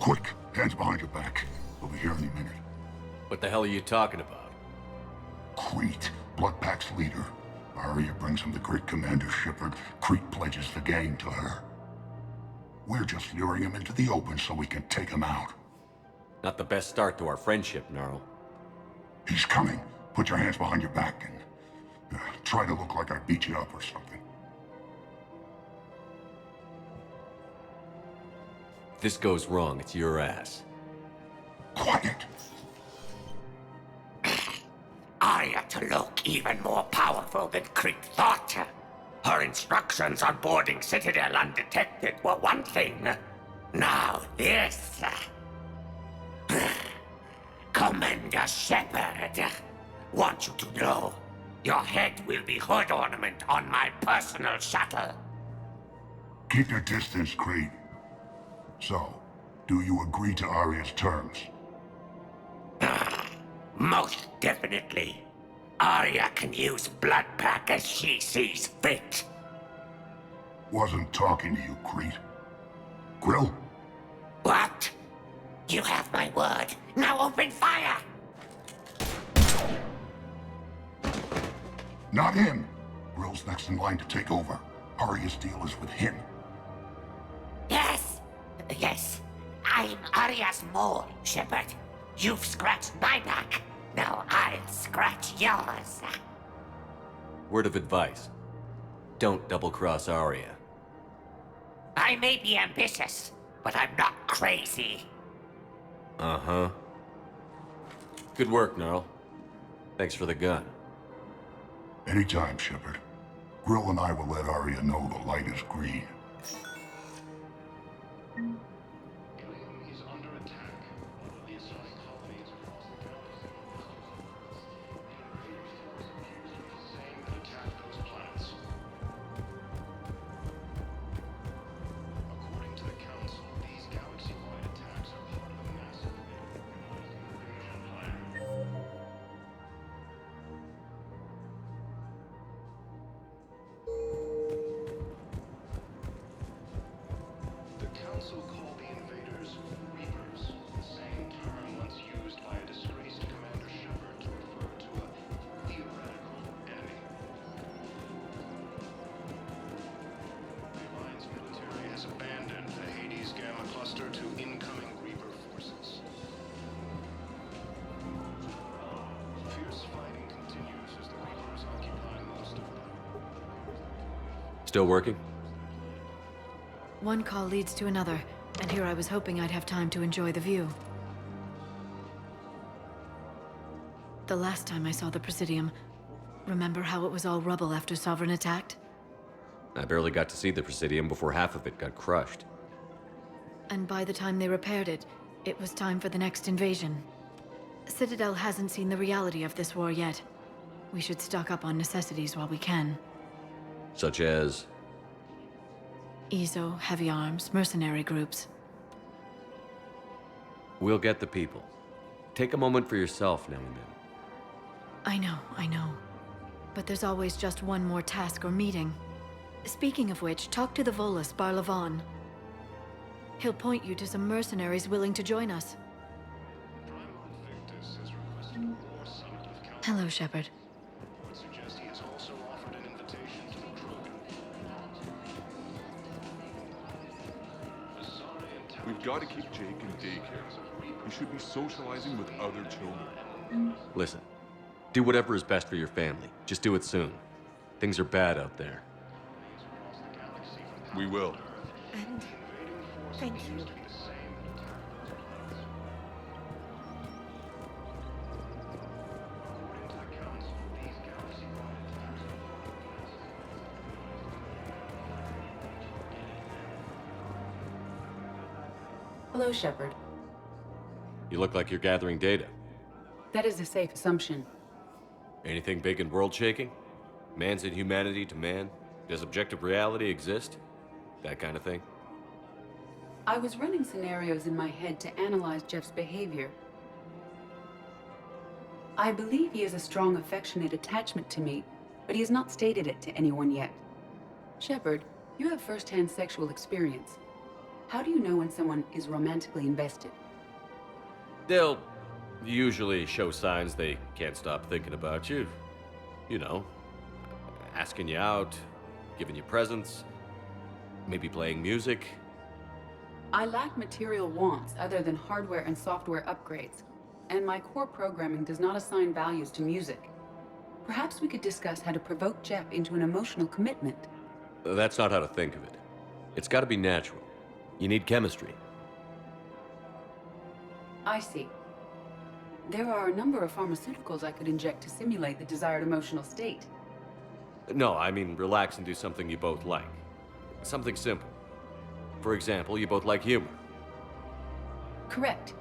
Quick, hands behind your back. We'll be here any minute. What the hell are you talking about? Crete, Bloodpack's leader. Arya brings him the great Commander Shepard. Crete pledges the gang to her. We're just luring him into the open so we can take him out. Not the best start to our friendship, Gnarl. He's coming. Put your hands behind your back and try to look like I beat you up or something. If this goes wrong, it's your ass. Quiet! Arya to look even more powerful than Crete thought. Her instructions on boarding Citadel undetected were one thing. Now this. Commander Shepard, want you to know, your head will be hood ornament on my personal shuttle. Keep your distance, Crete. So, do you agree to Arya's terms? Most definitely. Arya can use Bloodpack as she sees fit. Wasn't talking to you, Crete. Grill? What? You have my word. Now open fire! Not him. Grill's next in line to take over. Arya's deal is with him. Yes. Yes. I'm Arya's mole, Shepard. You've scratched my back. Now I'll scratch yours. Word of advice. Don't double-cross Arya. I may be ambitious, but I'm not crazy. Uh-huh. Good work, Gnarl. Thanks for the gun. Anytime, Shepard. Grill and I will let Arya know the light is green. Still working? One call leads to another, and here I was hoping I'd have time to enjoy the view. The last time I saw the Presidium, remember how it was all rubble after Sovereign attacked? I barely got to see the Presidium before half of it got crushed. And by the time they repaired it, it was time for the next invasion. Citadel hasn't seen the reality of this war yet. We should stock up on necessities while we can. Such as? EZO, heavy arms, mercenary groups. We'll get the people. Take a moment for yourself now and then. I know. But there's always just one more task or meeting. Speaking of which, talk to the Volus, Barlavan. He'll point you to some mercenaries willing to join us. Hello, Shepard. We've gotta keep Jake in daycare. He should be socializing with other children. Listen, do whatever is best for your family. Just do it soon. Things are bad out there. We will. And thank you. Hello, Shepard. You look like you're gathering data. That is a safe assumption. Anything big and world-shaking? Man's inhumanity to man? Does objective reality exist? That kind of thing? I was running scenarios in my head to analyze Jeff's behavior. I believe he has a strong affectionate attachment to me, but he has not stated it to anyone yet. Shepard, you have first-hand sexual experience. How do you know when someone is romantically invested? They'll usually show signs they can't stop thinking about you. You know, asking you out, giving you presents, maybe playing music. I lack material wants other than hardware and software upgrades, and my core programming does not assign values to music. Perhaps we could discuss how to provoke Jeff into an emotional commitment. That's not how to think of it. It's got to be natural. You need chemistry. I see. There are a number of pharmaceuticals I could inject to simulate the desired emotional state. No, I mean relax and do something you both like. Something simple. For example, you both like humor. Correct.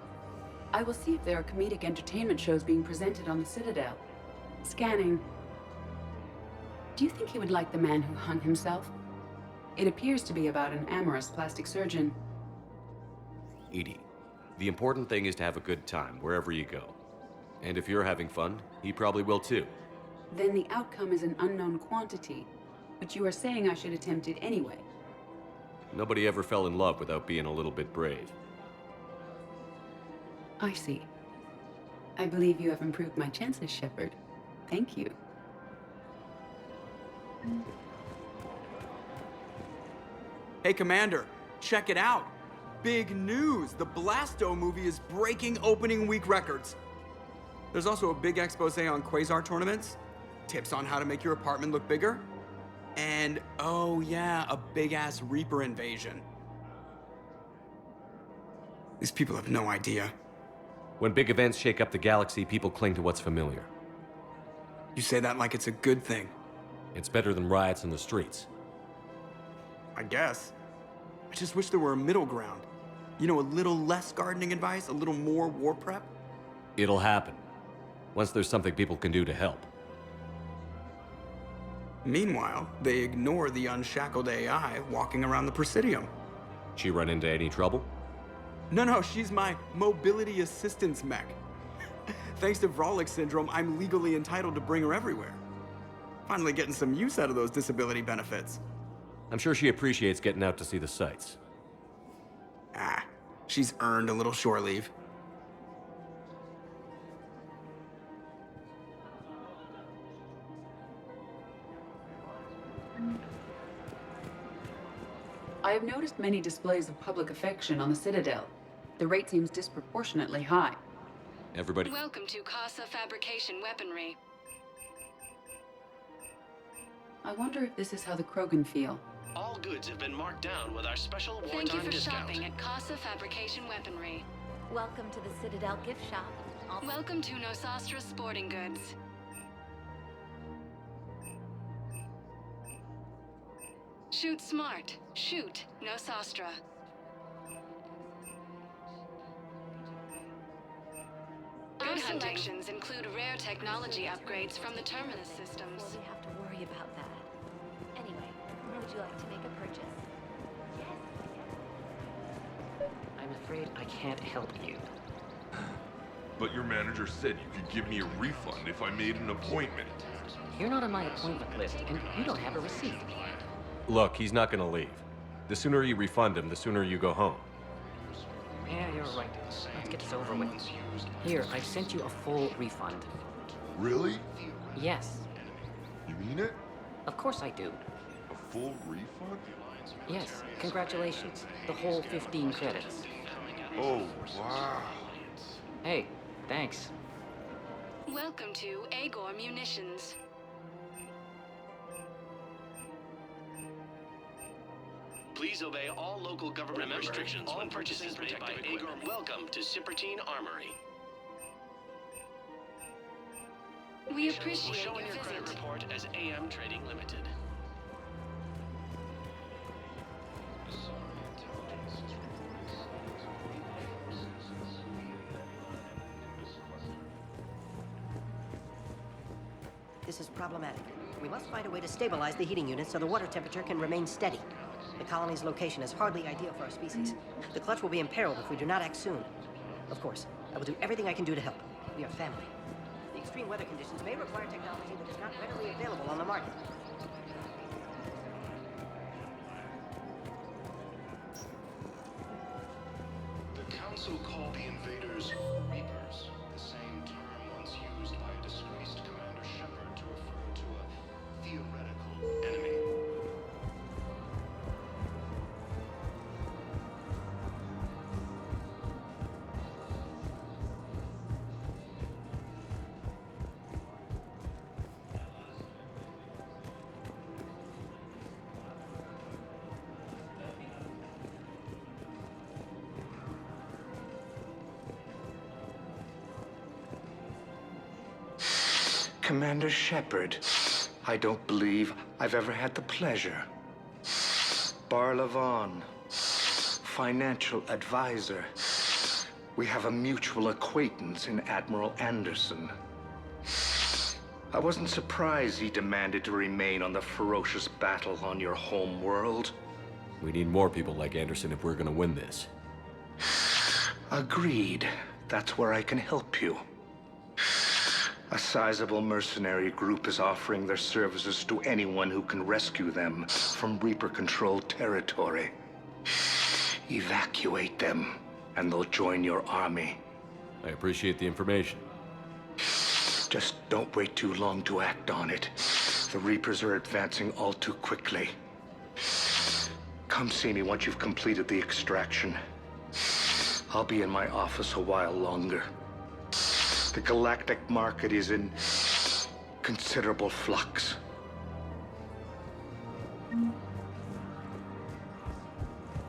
I will see if there are comedic entertainment shows being presented on the Citadel. Scanning. Do you think he would like The Man Who Hung Himself? It appears to be about an amorous plastic surgeon. Edie, the important thing is to have a good time wherever you go. And if you're having fun, he probably will too. Then the outcome is an unknown quantity, but you are saying I should attempt it anyway. Nobody ever fell in love without being a little bit brave. I see. I believe you have improved my chances, Shepard. Thank you. Hey, Commander, check it out. Big news! The Blasto movie is breaking opening week records. There's also a big expose on Quasar tournaments, tips on how to make your apartment look bigger, and, oh yeah, a big-ass Reaper invasion. These people have no idea. When big events shake up the galaxy, people cling to what's familiar. You say that like it's a good thing. It's better than riots in the streets. I guess. I just wish there were a middle ground. You know, a little less gardening advice, a little more war prep. It'll happen. Once there's something people can do to help. Meanwhile, they ignore the unshackled AI walking around the Presidium. She run into any trouble? No, she's my mobility assistance mech. Thanks to Vralik syndrome, I'm legally entitled to bring her everywhere. Finally getting some use out of those disability benefits. I'm sure she appreciates getting out to see the sights. Ah, she's earned a little shore leave. I have noticed many displays of public affection on the Citadel. The rate seems disproportionately high. Everybody. Welcome to Casa Fabrication Weaponry. I wonder if this is how the Krogan feel. All goods have been marked down with our special wartime Thank you for discount. shopping at Casa Fabrication Weaponry. Welcome to the Citadel gift shop. Welcome to Nosastra Sporting Goods. Shoot smart. Shoot Nosastra. Good selections include rare technology upgrades from the Terminus systems. Well, we have to worry about that. Anyway, would you like to make a purchase? I'm afraid I can't help you. But your manager said you could give me a refund if I made an appointment. You're not on my appointment list, and you don't have a receipt. Look, he's not gonna leave. The sooner you refund him, the sooner you go home. Yeah, you're right. Let's get this over with. Here, I've sent you a full refund. Really? Yes. You mean it? Of course I do. A full refund? Yes, congratulations. The whole 15 credits. Oh, wow. Hey, thanks. Welcome to Agor Munitions. Please obey all local government restrictions when purchases made by Agor. Welcome to Cipertine Armory. We Will appreciate show in your your credit visit. report as AM Trading Limited. This is problematic. We must find a way to stabilize the heating unit so the water temperature can remain steady. The colony's location is hardly ideal for our species. The clutch will be imperiled if we do not act soon. Of course, I will do everything I can do to help. We are family. The extreme weather conditions may require technology that is not readily available on the market. The Council called the invaders Reapers, the same term once used by a disgraced Commander Shepard to refer to a theoretical enemy. Commander Shepard, I don't believe I've ever had the pleasure. Barlavon, financial advisor. We have a mutual acquaintance in Admiral Anderson. I wasn't surprised he demanded to remain on the ferocious battle on your home world. We need more people like Anderson if we're gonna win this. Agreed. That's where I can help you. A sizable mercenary group is offering their services to anyone who can rescue them from Reaper-controlled territory. Evacuate them, and they'll join your army. I appreciate the information. Just don't wait too long to act on it. The Reapers are advancing all too quickly. Come see me once you've completed the extraction. I'll be in my office a while longer. The galactic market is in considerable flux.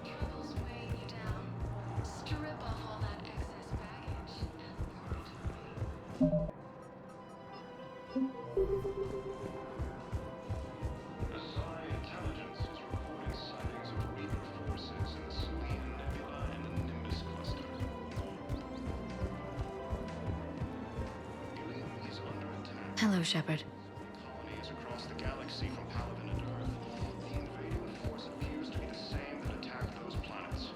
Troubles weighing you down. Strip off all that excess baggage and part Asai Intelligence is reporting sightings of Reaper forces in the Selene Nebula and the Nimbus cluster. Ilium is under attack. Hello, Shepard. Colonies across the galaxy from Palaven and Earth. The invading force appears to be the same that attacked those planets.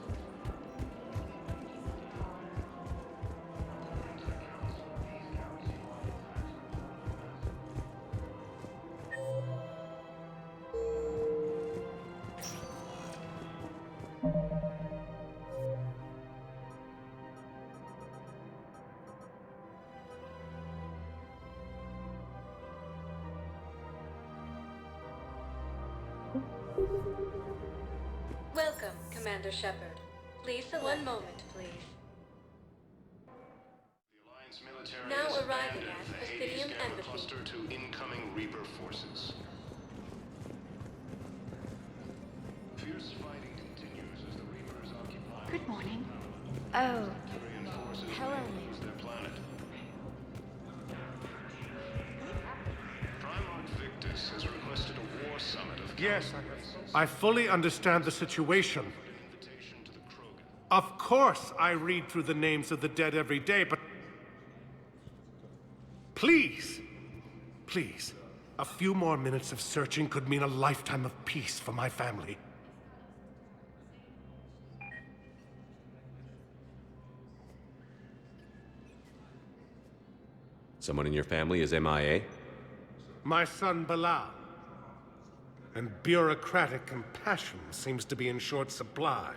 Welcome, Commander Shepard. Please select. One moment, please. The Alliance military Now has arriving abandoned at the Hades Presidium Gamma Embassy. cluster to incoming Reaper forces. Fierce fighting continues as the Reapers occupy. Good morning. Oh, hello. Lose their planet. Primarch Victus has requested a war summit of Yes, I fully understand the situation. Of course I read through the names of the dead every day, but... Please, please, a few more minutes of searching could mean a lifetime of peace for my family. Someone in your family is MIA? My son Bilal. And bureaucratic compassion seems to be in short supply.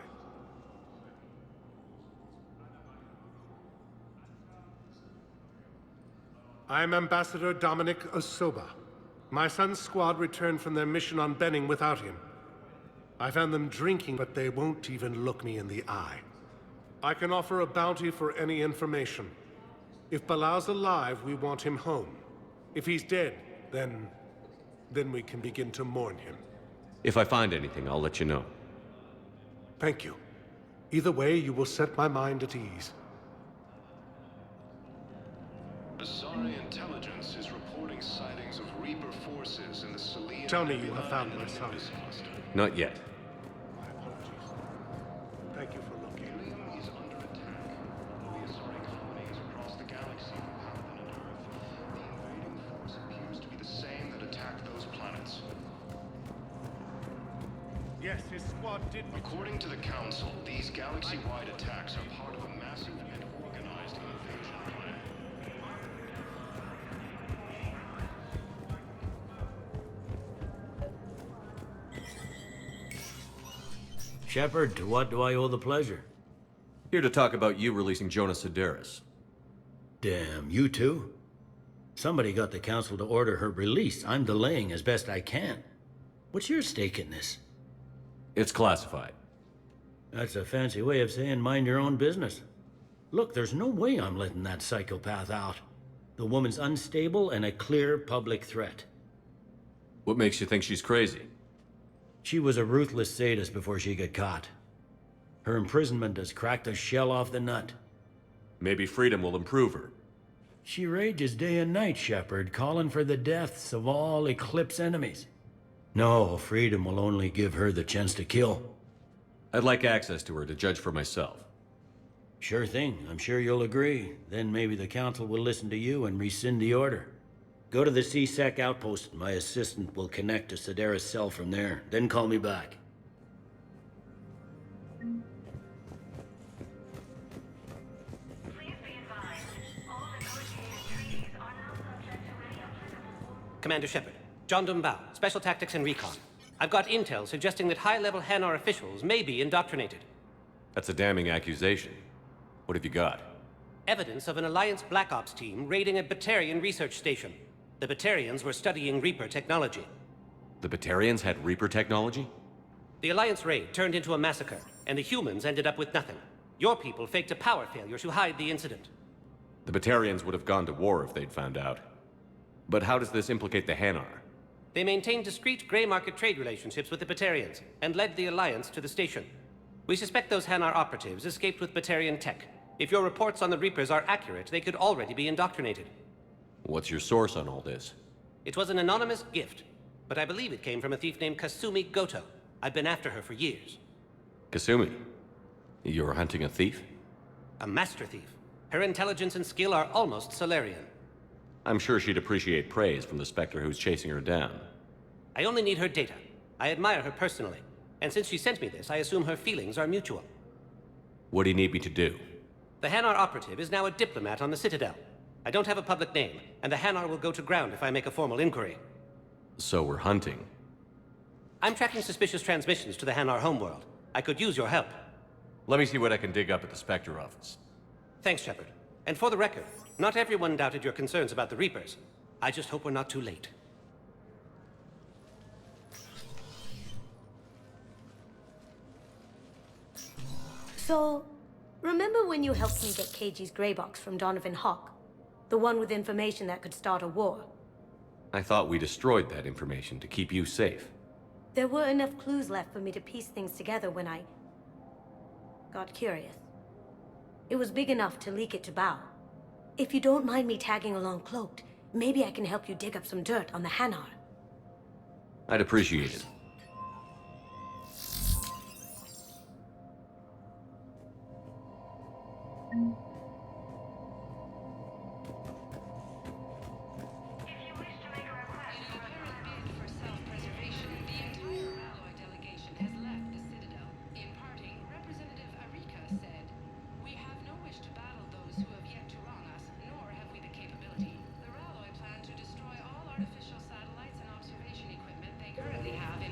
I'm Ambassador Dominic Osoba. My son's squad returned from their mission on Benning without him. I found them drinking, but they won't even look me in the eye. I can offer a bounty for any information. If Balau's alive, we want him home. If he's dead, then we can begin to mourn him. If I find anything, I'll let you know. Thank you. Either way, you will set my mind at ease. Asari intelligence is reporting sightings of Reaper forces in the Selene... Tell me you have found my son. Not yet. Thank you for looking. Helium is under attack. The Asari colonies across the galaxy rather than at Earth. The invading force appears to be the same that attacked those planets. Yes, his squad did... According to the Council, these galaxy-wide attacks are part of a massive and organized invasion plan. Shepard, to what do I owe the pleasure? Here to talk about you releasing Jonas Sederis. Damn, you too? Somebody got the Council to order her release. I'm delaying as best I can. What's your stake in this? It's classified. That's a fancy way of saying mind your own business. Look, there's no way I'm letting that psychopath out. The woman's unstable and a clear public threat. What makes you think she's crazy? She was a ruthless sadist before she got caught. Her imprisonment has cracked the shell off the nut. Maybe freedom will improve her. She rages day and night, Shepard, calling for the deaths of all Eclipse enemies. No, freedom will only give her the chance to kill. I'd like access to her to judge for myself. Sure thing. I'm sure you'll agree. Then maybe the Council will listen to you and rescind the order. Go to the C-Sec outpost. My assistant will connect to Sederis' cell from there. Then call me back. Commander Shepard, John Dumbao, Special Tactics and Recon. I've got intel suggesting that high-level Hanar officials may be indoctrinated. That's a damning accusation. What have you got? Evidence of an Alliance Black Ops team raiding a Batarian research station. The Batarians were studying Reaper technology. The Batarians had Reaper technology? The Alliance raid turned into a massacre, and the humans ended up with nothing. Your people faked a power failure to hide the incident. The Batarians would have gone to war if they'd found out. But how does this implicate the Hanar? They maintained discreet gray market trade relationships with the Batarians, and led the Alliance to the station. We suspect those Hanar operatives escaped with Batarian tech. If your reports on the Reapers are accurate, they could already be indoctrinated. What's your source on all this? It was an anonymous gift, but I believe it came from a thief named Kasumi Goto. I've been after her for years. Kasumi? You're hunting a thief? A master thief. Her intelligence and skill are almost Solarian. I'm sure she'd appreciate praise from the Spectre who's chasing her down. I only need her data. I admire her personally. And since she sent me this, I assume her feelings are mutual. What do you need me to do? The Hanar operative is now a diplomat on the Citadel. I don't have a public name, and the Hanar will go to ground if I make a formal inquiry. So we're hunting. I'm tracking suspicious transmissions to the Hanar homeworld. I could use your help. Let me see what I can dig up at the Spectre office. Thanks, Shepard. And for the record, not everyone doubted your concerns about the Reapers. I just hope we're not too late. So, remember when you helped me get KG's gray box from Donovan Hawk? The one with information that could start a war? I thought we destroyed that information to keep you safe. There were enough clues left for me to piece things together when I got curious. It was big enough to leak it to Bao. If you don't mind me tagging along cloaked, maybe I can help you dig up some dirt on the Hanar. I'd appreciate it. Currently have in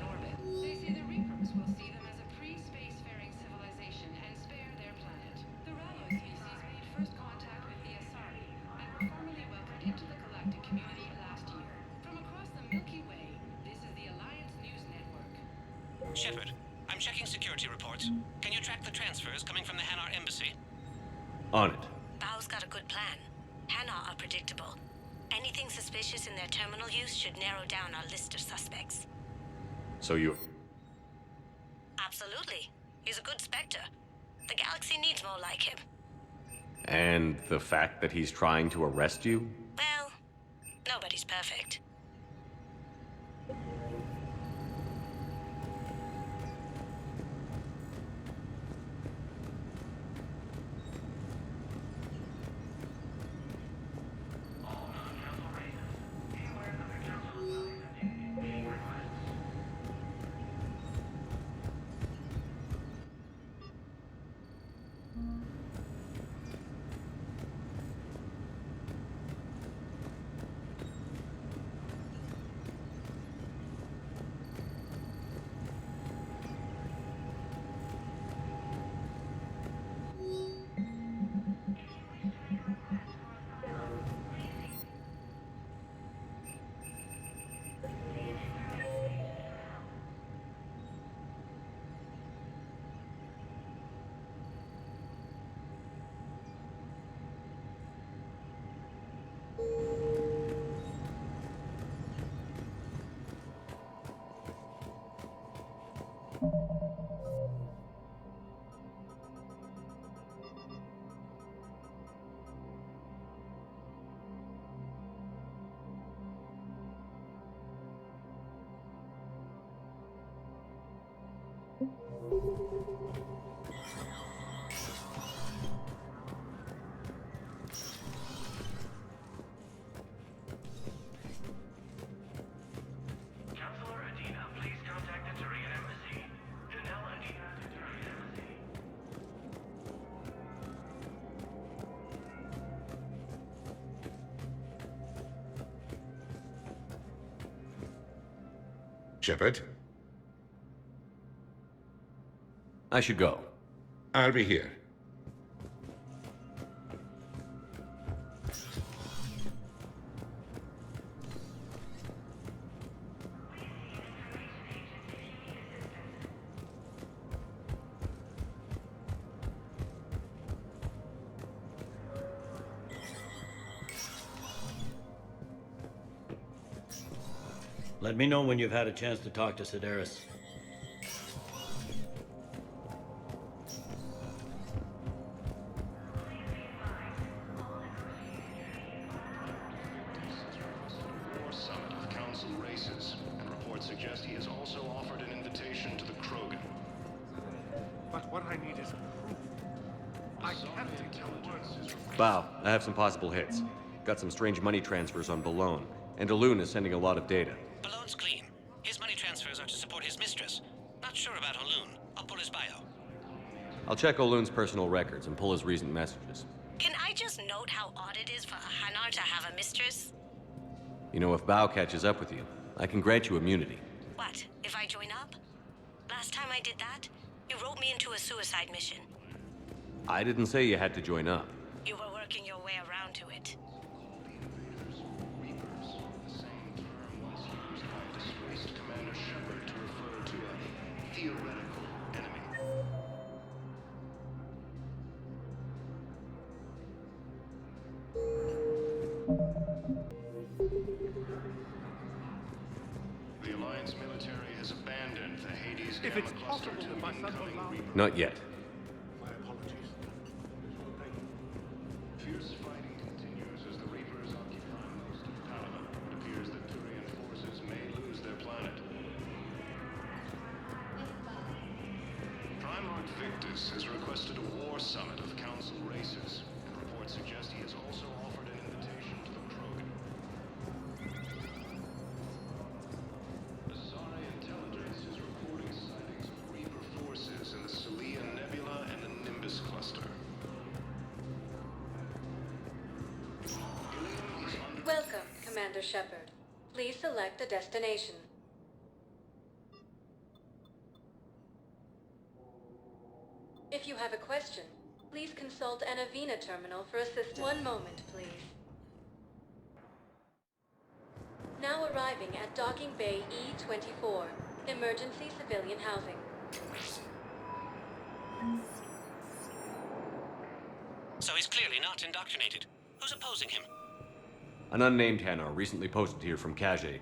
On it. Bao's got a good plan. Hanar are predictable. Anything suspicious in their terminal use should narrow down our list of suspects. So you... Absolutely. He's a good Spectre. The galaxy needs more like him. And the fact that he's trying to arrest you? Well, nobody's perfect. Shepard? I should go. I'll be here. Let me know when you've had a chance to talk to Sedaris. War Summit of Council Races, and reports suggest he has also offered an invitation to the Krogan. But what I need is proof. I can't tell words. Bao, I have some possible hits. Got some strange money transfers on Balone, and Elune is sending a lot of data. Balone's clean. His money transfers are to support his mistress. Not sure about Elune. I'll pull his bio. I'll check Olune's personal records and pull his recent messages. Can I just note how odd it is for a Hanar to have a mistress? You know, if Bao catches up with you, I can grant you immunity. What, if I join up? Last time I did that, you wrote me into a suicide mission. I didn't say you had to join up. You were working your way around to it. Commander Shepard to refer to a theoretical enemy. The Alliance military has abandoned the Hades If Gamma it's cluster possible to that my son incoming will Reaper. Not yet. My apologies. Fierce fighting continues as the Reapers occupy most of Palama. It appears that Turian forces may lose their planet. Primarch Victus has requested a war summit of Council races, and reports suggest he has also offered an invitation to the Krogan. Asari intelligence is reporting sightings of Reaper forces in the Celia Nebula and the Nimbus cluster. Welcome, Commander Shepard. Please select a destination. If you have a question, please consult an Avena terminal for assistance. One moment, please. Now arriving at Docking Bay E-24, Emergency Civilian Housing. So he's clearly not indoctrinated. Who's opposing him? An unnamed Hanar recently posted here from Kage.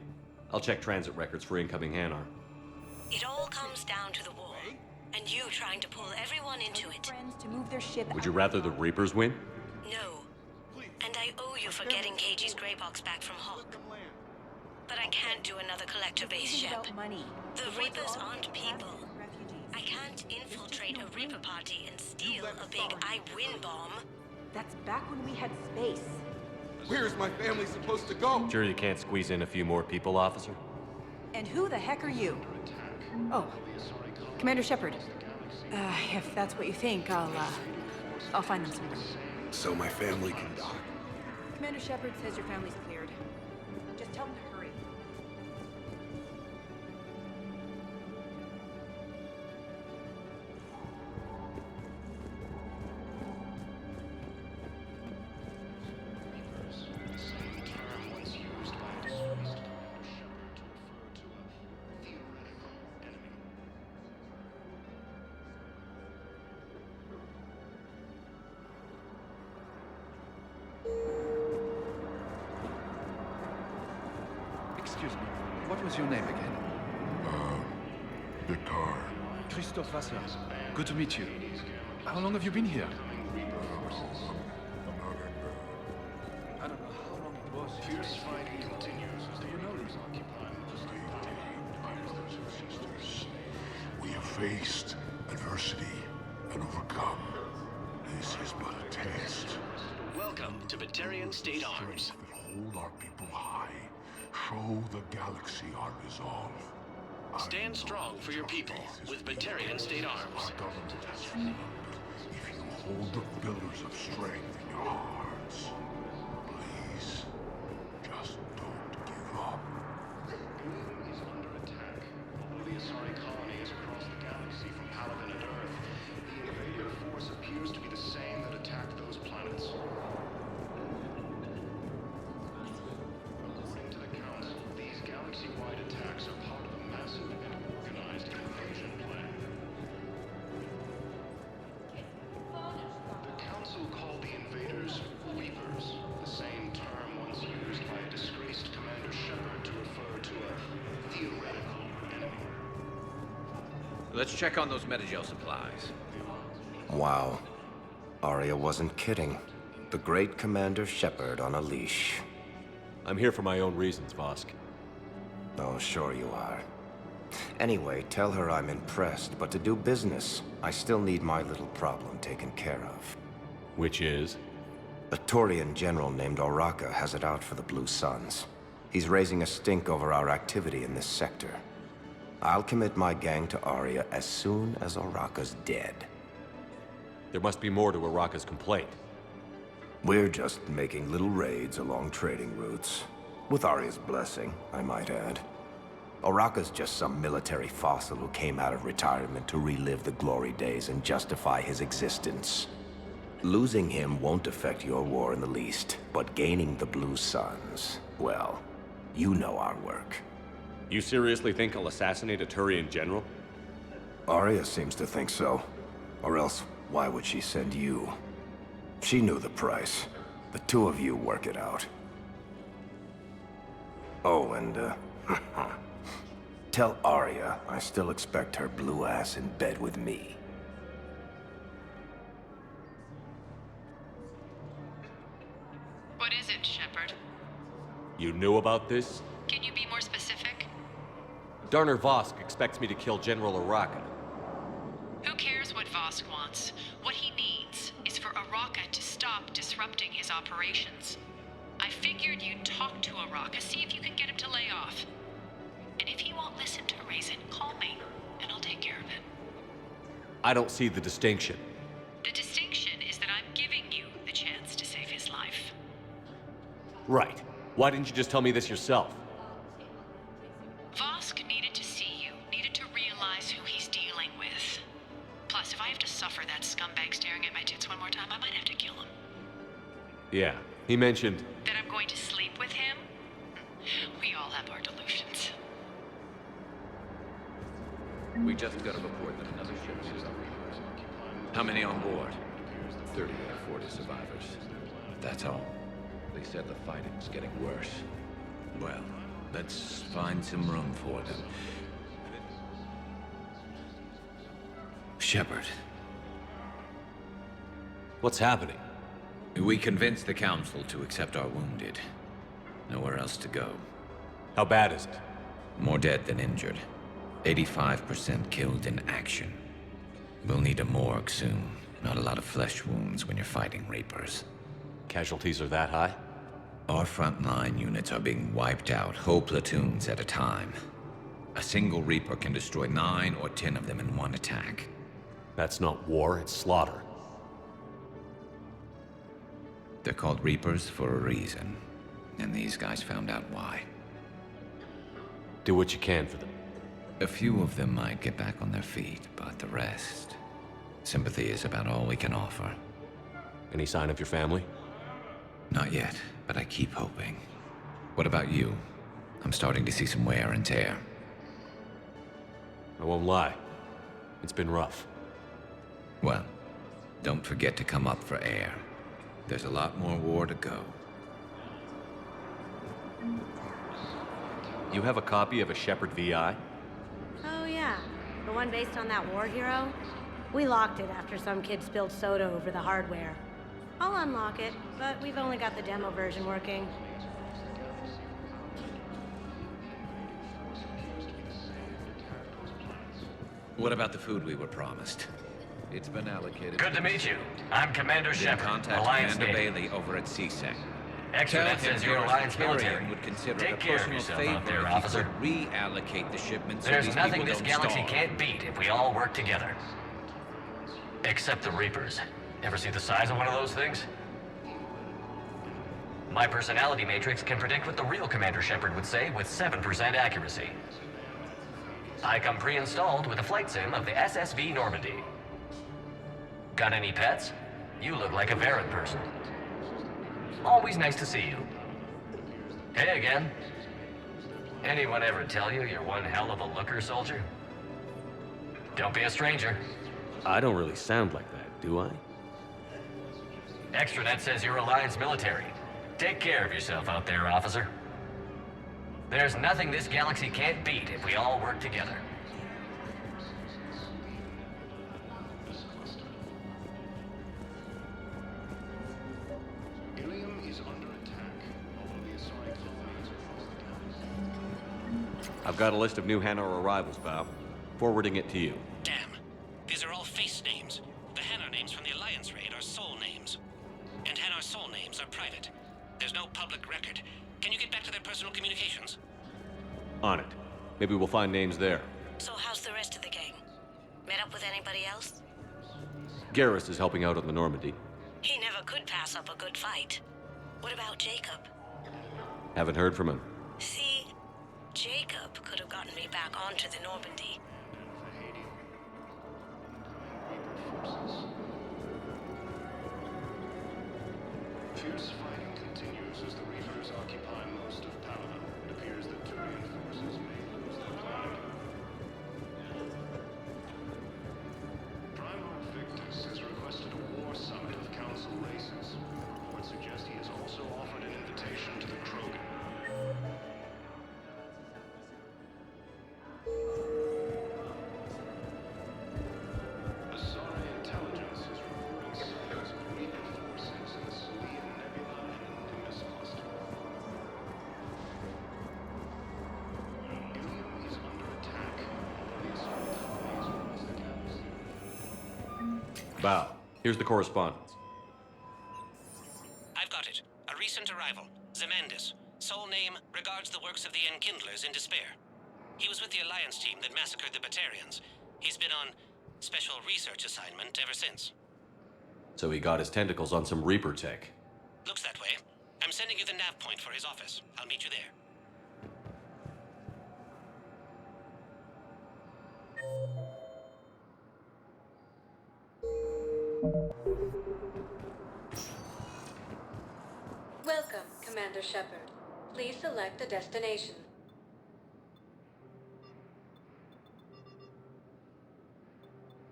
I'll check transit records for incoming Hanar. It all comes down to the war, and you trying to pull everyone into it. To move their ship. Would you rather the Reapers win? No. And I owe you for getting Cage's Grey Box back from Hawk. But I can't do another collector base ship. The Reapers aren't people. I can't infiltrate a Reaper party and steal a big I win bomb. That's back when we had space. Where is my family supposed to go? Sure you can't squeeze in a few more people, officer? And who the heck are you? Oh, Commander Shepard. If that's what you think, I'll find them somewhere. So my family can die. Commander Shepard says your family's cleared. Just tell them to hurry. Excuse me, what was your name again? Victor. Christophe Vassar. Good to meet you. How long have you been here? I don't know how long it was. Fierce fighting continues as the Reapers occupy We have faced adversity and overcome. This is but a test. Welcome to Batarian State Arms. Hold our people high. Show the galaxy our resolve. Stand strong for your people with Batarian State Arms. If you hold the pillars of strength in your hearts, please, just don't give up. is under attack. Although the Asari colony is across the galaxy from Palaven and Earth, the invader force appears to be the same that attacked those planets. According to the Council, these galaxy-wide attacks are part of a massive and organized invasion plan. The Council called the invaders Reapers, the same term once used by a disgraced Commander Shepard to refer to a theoretical enemy. Let's check on those Metagel supplies. Wow. Arya wasn't kidding. The great Commander Shepard on a leash. I'm here for my own reasons, Vosk. Oh, sure you are. Anyway, tell her I'm impressed, but to do business, I still need my little problem taken care of. Which is? A Turian general named Oraka has it out for the Blue Suns. He's raising a stink over our activity in this sector. I'll commit my gang to Arya as soon as Oraka's dead. There must be more to Oraka's complaint. We're just making little raids along trading routes. With Arya's blessing, I might add. Oraka's just some military fossil who came out of retirement to relive the glory days and justify his existence. Losing him won't affect your war in the least, but gaining the Blue Suns, well, you know our work. You seriously think I'll assassinate a Turian general? Arya seems to think so. Or else, why would she send you? She knew the price. The two of you work it out. Oh, and, tell Arya I still expect her blue ass in bed with me. What is it, Shepard? You knew about this? Can you be more specific? Darner Vosk expects me to kill General Oraka. Who cares what Vosk wants? What he needs is for Oraka to stop disrupting his operations. I figured you'd talk to Oraka, see if you can get him to lay off. And if he won't listen to Raisin, call me, and I'll take care of it. I don't see the distinction. The distinction is that I'm giving you the chance to save his life. Right. Why didn't you just tell me this yourself? Vosk needed to see you, needed to realize who he's dealing with. Plus, if I have to suffer that scumbag staring at my tits one more time, I might have to kill him. Yeah, he mentioned... That I'm going to sleep with him? We all have our delusions. We just got a report that another ship is up. How many on board? 30. for the survivors. That's all. They said the fighting's getting worse. Well, let's find some room for them. Shepard. What's happening? We convinced the Council to accept our wounded. Nowhere else to go. How bad is it? More dead than injured. 85% killed in action. We'll need a morgue soon. Not a lot of flesh wounds when you're fighting Reapers. Casualties are that high? Our frontline units are being wiped out, whole platoons at a time. A single Reaper can destroy 9 or 10 of them in one attack. That's not war, it's slaughter. They're called Reapers for a reason. And these guys found out why. Do what you can for them. A few of them might get back on their feet, but the rest... Sympathy is about all we can offer. Any sign of your family? Not yet, but I keep hoping. What about you? I'm starting to see some wear and tear. I won't lie. It's been rough. Well, don't forget to come up for air. There's a lot more war to go. You have a copy of a Shepard VI? Oh, yeah. The one based on that war hero? We locked it after some kid spilled soda over the hardware. I'll unlock it, but we've only got the demo version working. What about the food we were promised? It's been allocated. Good to meet you. I'm Commander Shepard, Contact Alliance Commander Navy. Bailey over at CSEC. Extranet says you're Alliance military. Would consider Take it a care of personal yourself favor out there, if officer. you could reallocate the shipments so There's these nothing people this don't galaxy starve. can't beat if we all work together. Except the Reapers. Ever see the size of one of those things? My personality matrix can predict what the real Commander Shepard would say with 7% accuracy. I come pre-installed with a flight sim of the SSV Normandy. Got any pets? You look like a Varren person. Always nice to see you. Hey again. Anyone ever tell you you're one hell of a looker, soldier? Don't be a stranger. I don't really sound like that, do I? Extranet says you're Alliance military. Take care of yourself out there, officer. There's nothing this galaxy can't beat if we all work together. Ilium is under attack, although the Asari colonies across the galaxy. I've got a list of new Hanar arrivals, Val. Forwarding it to you. Damn. These are all face names. The Hanar names from the Alliance raid are soul names. And Hanar soul names are private. There's no public record. Can you get back to their personal communications? On it. Maybe we'll find names there. So how's the rest of the gang? Met up with anybody else? Garrus is helping out on the Normandy. He never could pass up a good fight. What about Jacob? Haven't heard from him. See, Jacob could have gotten me back onto the Normandy. Fierce fighting continues as the Reapers occupy most of Paladin. It appears that Turian forces may lose their planet. Prime Lord Victus has requested a war summit of Council races. Reports suggest he has also offered an invitation to the Krogan. Asari intelligence is reporting signs of Reaper forces in the Salian Nebula and Nimbus cluster. Ilium is under attack, although the Asari colonies across the galaxy. Val, here's the correspondence. I've got it. A recent arrival. Zemandis. Soul name regards the works of the Enkindlers in despair. He was with the Alliance team that massacred the Batarians. He's been on special research assignment ever since. So he got his tentacles on some Reaper tech. Looks that way. I'm sending you the nav point for his office. I'll meet you there. Welcome, Commander Shepard. Please select a destination.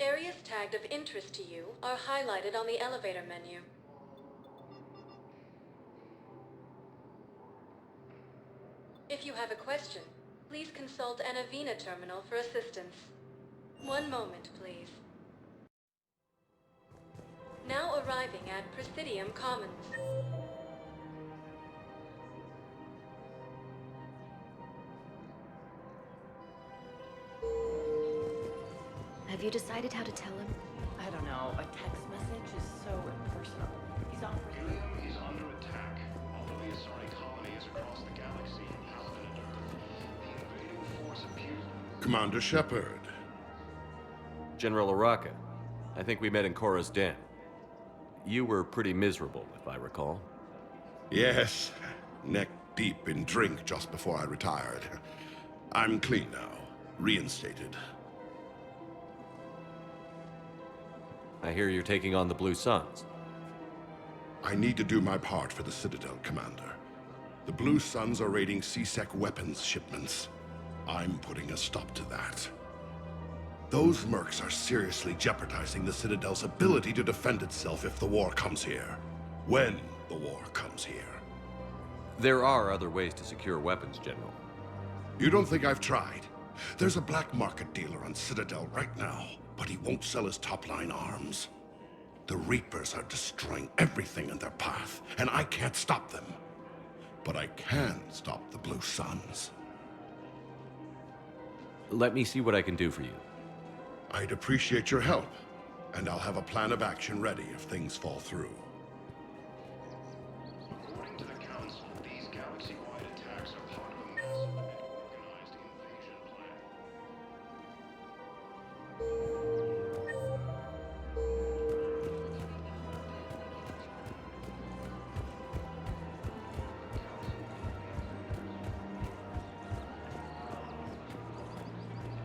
Areas tagged of interest to you are highlighted on the elevator menu. If you have a question, please consult Anavina Terminal for assistance. One moment, please. Now arriving at Presidium Commons. Have you decided how to tell him? I don't know. A text message is so impersonal. He's offering. Ilium is under attack. Although the Asari colony is across the galaxy in Paladin and Earth, the invading force appears. Commander Shepard. General Araka, I think we met in Korra's den. You were pretty miserable, if I recall. Yes, neck deep in drink just before I retired. I'm clean now, reinstated. I hear you're taking on the Blue Suns. I need to do my part for the Citadel, Commander. The Blue Suns are raiding C-Sec weapons shipments. I'm putting a stop to that. Those mercs are seriously jeopardizing the Citadel's ability to defend itself if the war comes here. When the war comes here. There are other ways to secure weapons, General. You don't think I've tried? There's a black market dealer on Citadel right now, but he won't sell his top-line arms. The Reapers are destroying everything in their path, and I can't stop them. But I can stop the Blue Suns. Let me see what I can do for you. I'd appreciate your help, and I'll have a plan of action ready if things fall through. According to the Council, these galaxy-wide attacks are part of a massive and organized invasion plan.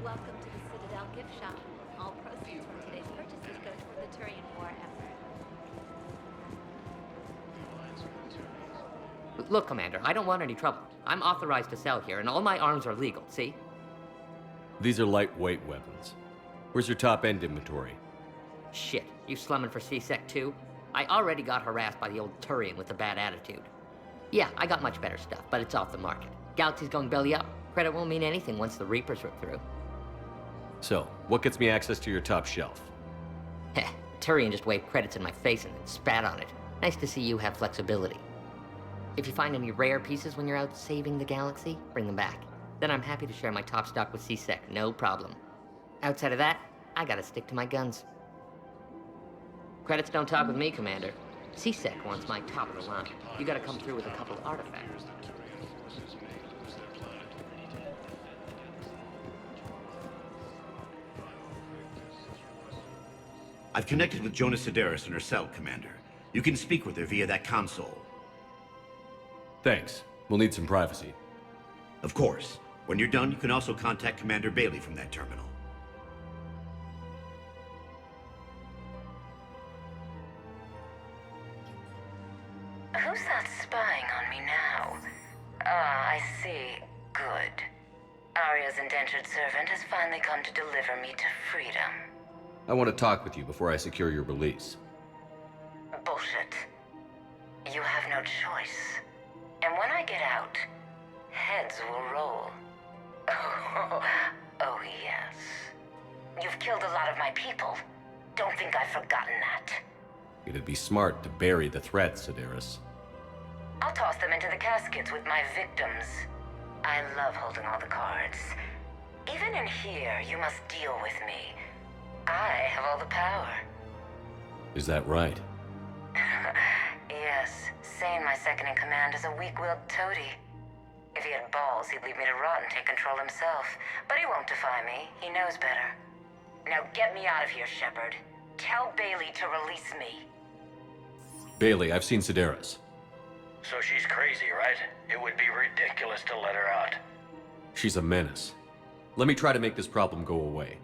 Welcome to the Citadel gift shop. All proceeds from today's purchases go toward the Turian war effort. Look, Commander, I don't want any trouble. I'm authorized to sell here, and all my arms are legal, see? These are lightweight weapons. Where's your top-end inventory? Shit, you slumming for C-Sec too? I already got harassed by the old Turian with the bad attitude. Yeah, I got much better stuff, but it's off the market. Galaxy's going belly up. Credit won't mean anything once the Reapers rip through. So, what gets me access to your top shelf? Heh, Turian just waved credits in my face and then spat on it. Nice to see you have flexibility. If you find any rare pieces when you're out saving the galaxy, bring them back. Then I'm happy to share my top stock with C-Sec, no problem. Outside of that, I gotta stick to my guns. Credits don't talk with me, Commander. C-Sec wants my top of the line. You gotta come through with a couple artifacts. I've connected with Jonas Sedaris in her cell, Commander. You can speak with her via that console. Thanks. We'll need some privacy. Of course. When you're done, you can also contact Commander Bailey from that terminal. Who's that spying on me now? Ah, I see. Good. Arya's indentured servant has finally come to deliver me to freedom. I want to talk with you before I secure your release. Bullshit. You have no choice. And when I get out, heads will roll. Oh, yes. You've killed a lot of my people. Don't think I've forgotten that. It'd be smart to bury the threat, Sedaris. I'll toss them into the caskets with my victims. I love holding all the cards. Even in here, you must deal with me. I have all the power. Is that right? Yes, Sane, my second-in-command, is a weak-willed toady. If he had balls, he'd leave me to rot and take control himself. But he won't defy me. He knows better. Now get me out of here, Shepard. Tell Bailey to release me. Bailey, I've seen Sedaris. So she's crazy, right? It would be ridiculous to let her out. She's a menace. Let me try to make this problem go away.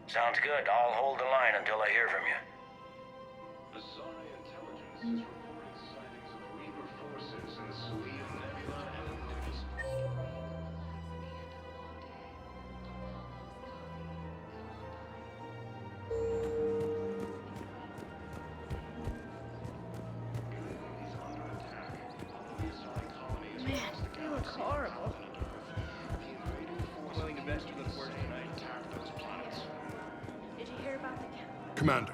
Sounds good. I'll hold the line until I hear from you. Asari intelligence is reporting sightings of Reaper forces in the Sulian Nebula and Nimbus. Man, they look Commander,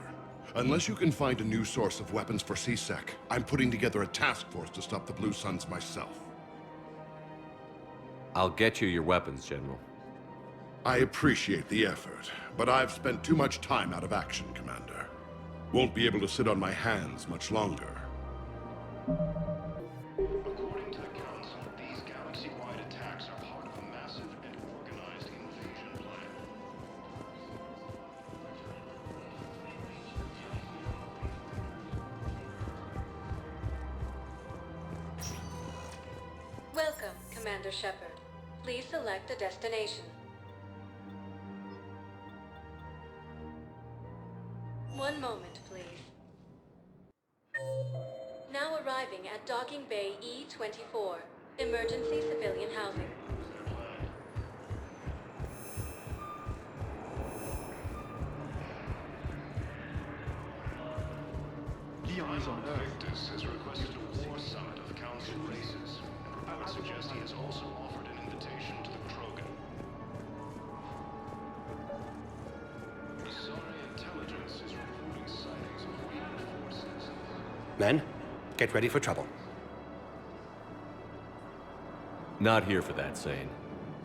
unless you can find a new source of weapons for C-Sec, I'm putting together a task force to stop the Blue Suns myself. I'll get you your weapons, General. I appreciate the effort, but I've spent too much time out of action, Commander. Won't be able to sit on my hands much longer. According to the Council, these galaxy-wide attacks are part of a massive and organized invasion plan. Welcome, Commander Shepard. Please select a destination. One moment, please. Now arriving at Docking Bay E-24, Emergency Civilian Housing. Pilot Victus has requested a war summit of Council races. I would suggest he has also offered an invitation to the Krogan. The Asari intelligence is reporting sightings of Reaper forces. Men, get ready for trouble. Not here for that, Sane.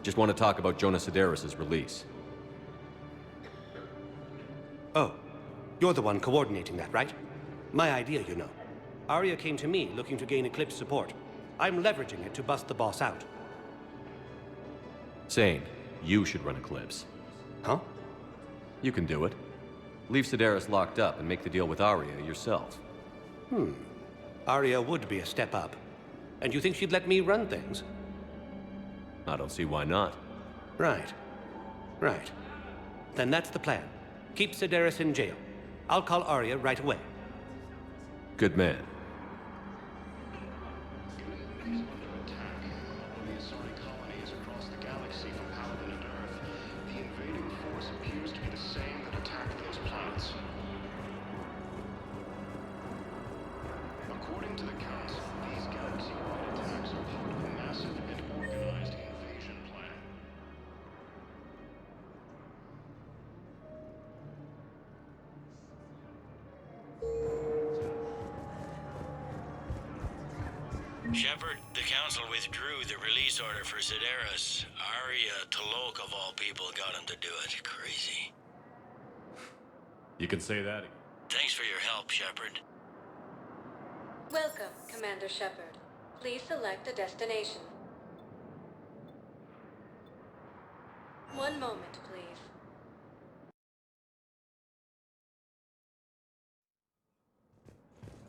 Just want to talk about Jonas Sedaris' release. Oh, you're the one coordinating that, right? My idea, you know. Arya came to me looking to gain Eclipse support. I'm leveraging it to bust the boss out. Sane, you should run Eclipse. Huh? You can do it. Leave Sedaris locked up and make the deal with Arya yourself. Arya would be a step up. And you think she'd let me run things? I don't see why not. Right. Right. Then that's the plan. Keep Sedaris in jail. I'll call Arya right away. Good man. Humanity is under attack. All the Asari colonies across the galaxy from Paladin and Earth. The invading force appears to be the same that attacked those planets. According to the Council, these galaxy-wide attacks are part of a massive and organized invasion plan. Shepard, the Council withdrew the release order for Sedaris. Arya T'Loak, of all people, got him to do it. Crazy. You can say that. Thanks for your help, Shepard. Welcome, Commander Shepard. Please select a destination. One moment, please.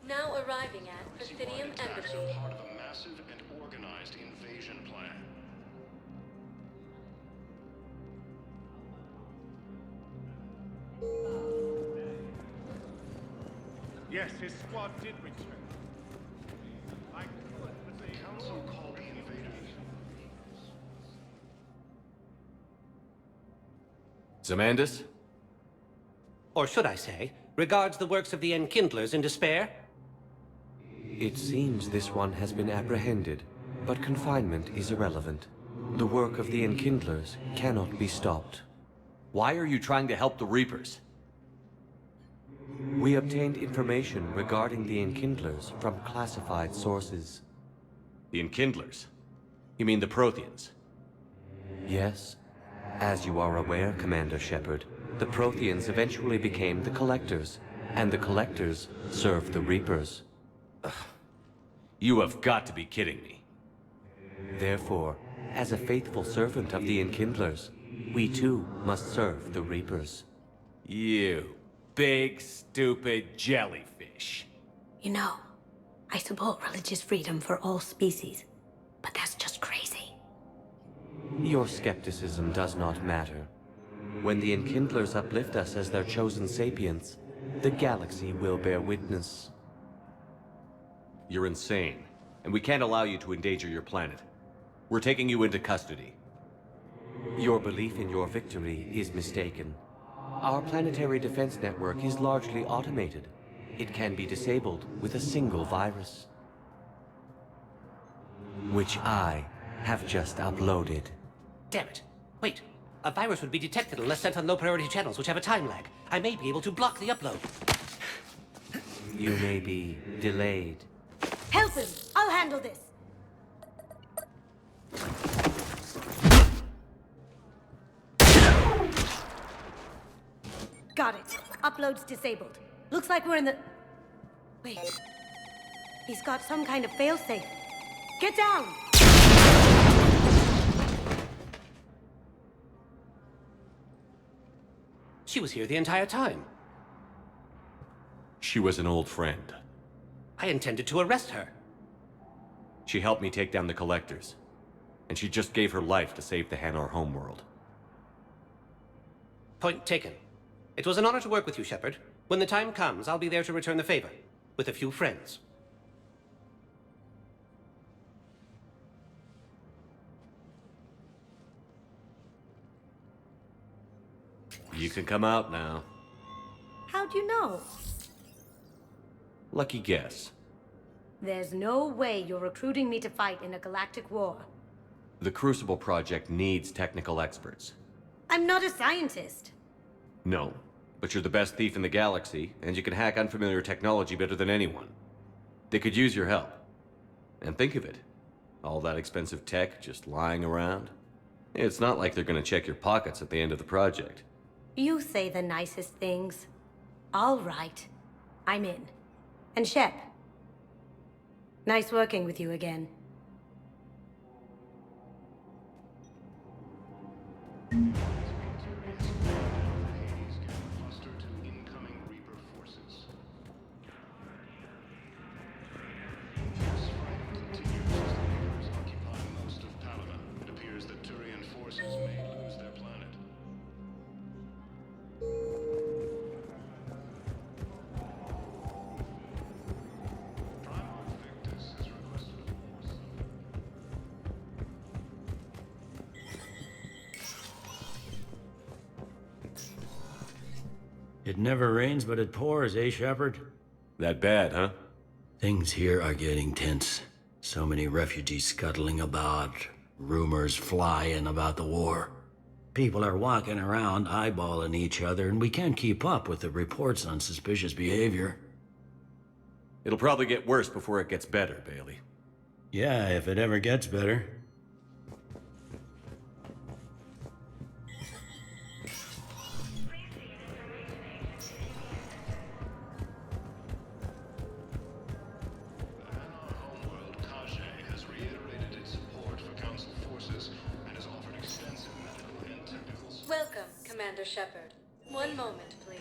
Now arriving at Presidium Embassy. Part of a massive and organized invasion plan. Yes, his squad did return. The Council called the invaders. Zamandus? Or should I say, regards the works of the Enkindlers in despair? It seems this one has been apprehended, but confinement is irrelevant. The work of the Enkindlers cannot be stopped. Why are you trying to help the Reapers? We obtained information regarding the Enkindlers from classified sources. The Enkindlers? You mean the Protheans? Yes. As you are aware, Commander Shepard, the Protheans eventually became the Collectors, and the Collectors served the Reapers. You have got to be kidding me. Therefore, as a faithful servant of the Enkindlers, we too must serve the Reapers. You big, stupid jellyfish. You know, I support religious freedom for all species, but that's just crazy. Your skepticism does not matter. When the Enkindlers uplift us as their chosen sapients, the galaxy will bear witness. You're insane, and we can't allow you to endanger your planet. We're taking you into custody. Your belief in your victory is mistaken. Our planetary defense network is largely automated. It can be disabled with a single virus, which I have just uploaded. Damn it. Wait. A virus would be detected unless sent on low-priority channels, which have a time lag. I may be able to block the upload. You may be delayed. Help him! I'll handle this! Got it. Upload's disabled. Looks like we're in the... Wait. He's got some kind of failsafe. Get down! She was here the entire time. She was an old friend. I intended to arrest her. She helped me take down the Collectors. And she just gave her life to save the Hanar homeworld. Point taken. It was an honor to work with you, Shepard. When the time comes, I'll be there to return the favor. With a few friends. You can come out now. How'd you know? Lucky guess. There's no way you're recruiting me to fight in a galactic war. The Crucible Project needs technical experts. I'm not a scientist. No, but you're the best thief in the galaxy, and you can hack unfamiliar technology better than anyone. They could use your help. And think of it. All that expensive tech just lying around. It's not like they're gonna check your pockets at the end of the project. You say the nicest things. All right. I'm in. And Shep. Nice working with you again. It never rains, but it pours, eh, Shepard? That bad, huh? Things here are getting tense. So many refugees scuttling about, rumors flying about the war. People are walking around eyeballing each other, and we can't keep up with the reports on suspicious behavior. It'll probably get worse before it gets better, Bailey. Yeah, if it ever gets better. Welcome, Commander Shepard. One moment, please.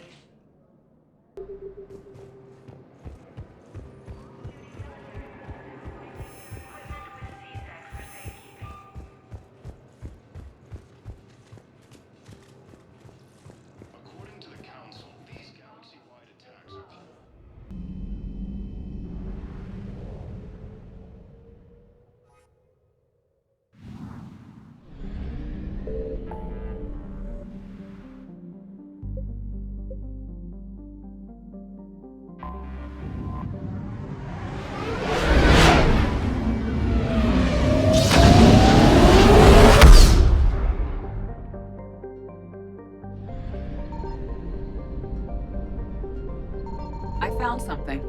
According to the Council, these galaxy-wide attacks are... I found something.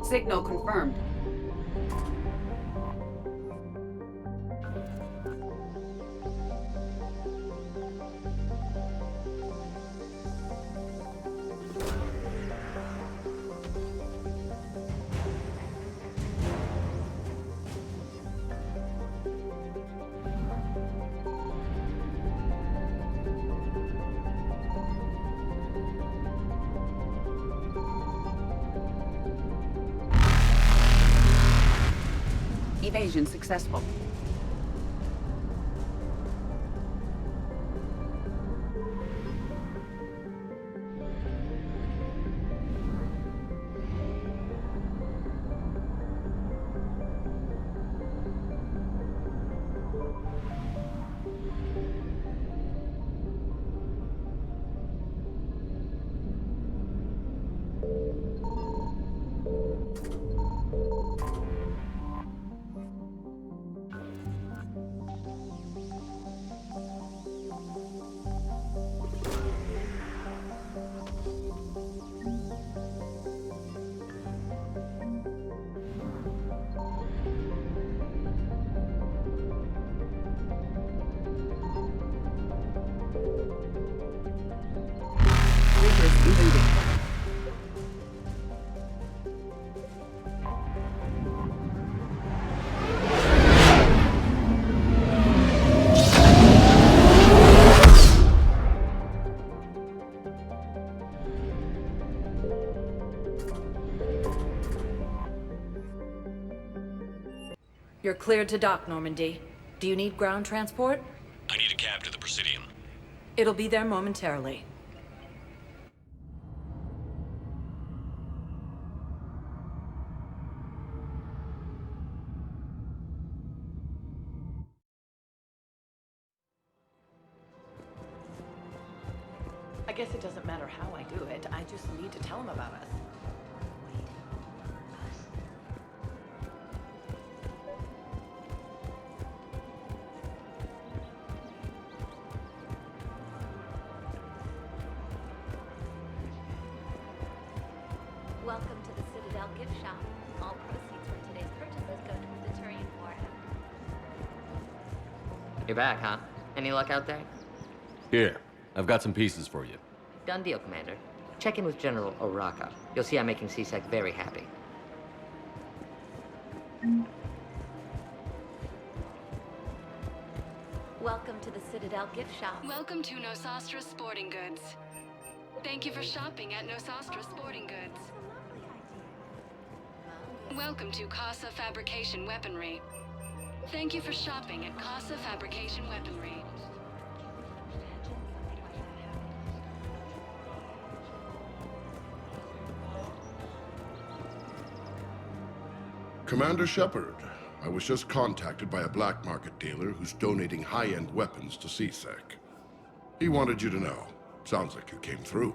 Signal confirmed. Evasion successful. You're cleared to dock, Normandy. Do you need ground transport? I need a cab to the Presidium. It'll be there momentarily. I guess it doesn't matter how I do it. I just need to tell him about us. Welcome to the Citadel gift shop. All proceeds from today's purchases go toward the Turian War effort. You're back, huh? Any luck out there? Here, I've got some pieces for you. Done deal, Commander. Check in with General Oraka. You'll see I'm making C-Sec very happy. Welcome to the Citadel gift shop. Welcome to Nosastra Sporting Goods. Thank you for shopping at Nosastra Sporting Goods. Welcome to Casa Fabrication Weaponry. Thank you for shopping at Casa Fabrication Weaponry. Commander Shepard, I was just contacted by a black market dealer who's donating high-end weapons to C-Sec. He wanted you to know. Sounds like you came through.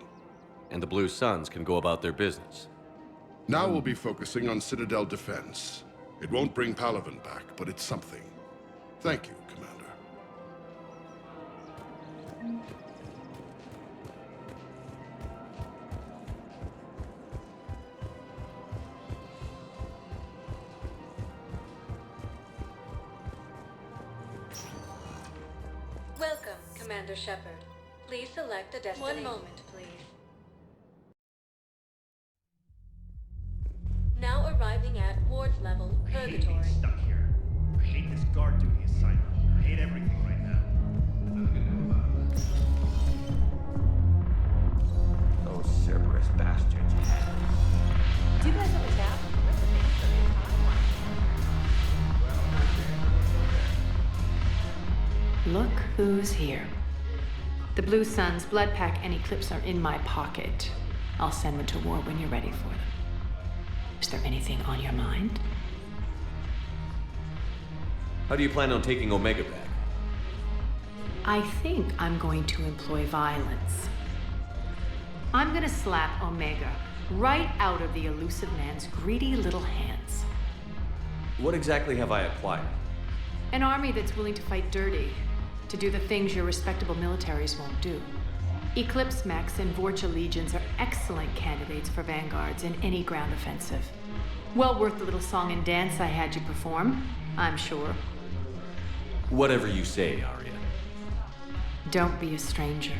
And the Blue Suns can go about their business. Now we'll be focusing on Citadel defense. It won't bring Palaven back, but it's something. Thank you, Commander. Welcome, Commander Shepard. Please select a destination. 1 moment, please. Now arriving at Ward's level, Purgatory. Stuck here. I hate this guard duty assignment. I hate everything right now. Those Cerberus bastards. Do you guys have a tab? Look who's here. The Blue Suns, Bloodpack, and Eclipse are in my pocket. I'll send them to war when you're ready for them. Is there anything on your mind? How do you plan on taking Omega back? I think I'm going to employ violence. I'm gonna slap Omega right out of the elusive man's greedy little hands. What exactly have I acquired? An army that's willing to fight dirty, to do the things your respectable militaries won't do. Eclipse Mechs and Vorcha Legions are excellent candidates for vanguards in any ground offensive. Well worth the little song and dance I had you perform, I'm sure. Whatever you say, Arya. Don't be a stranger.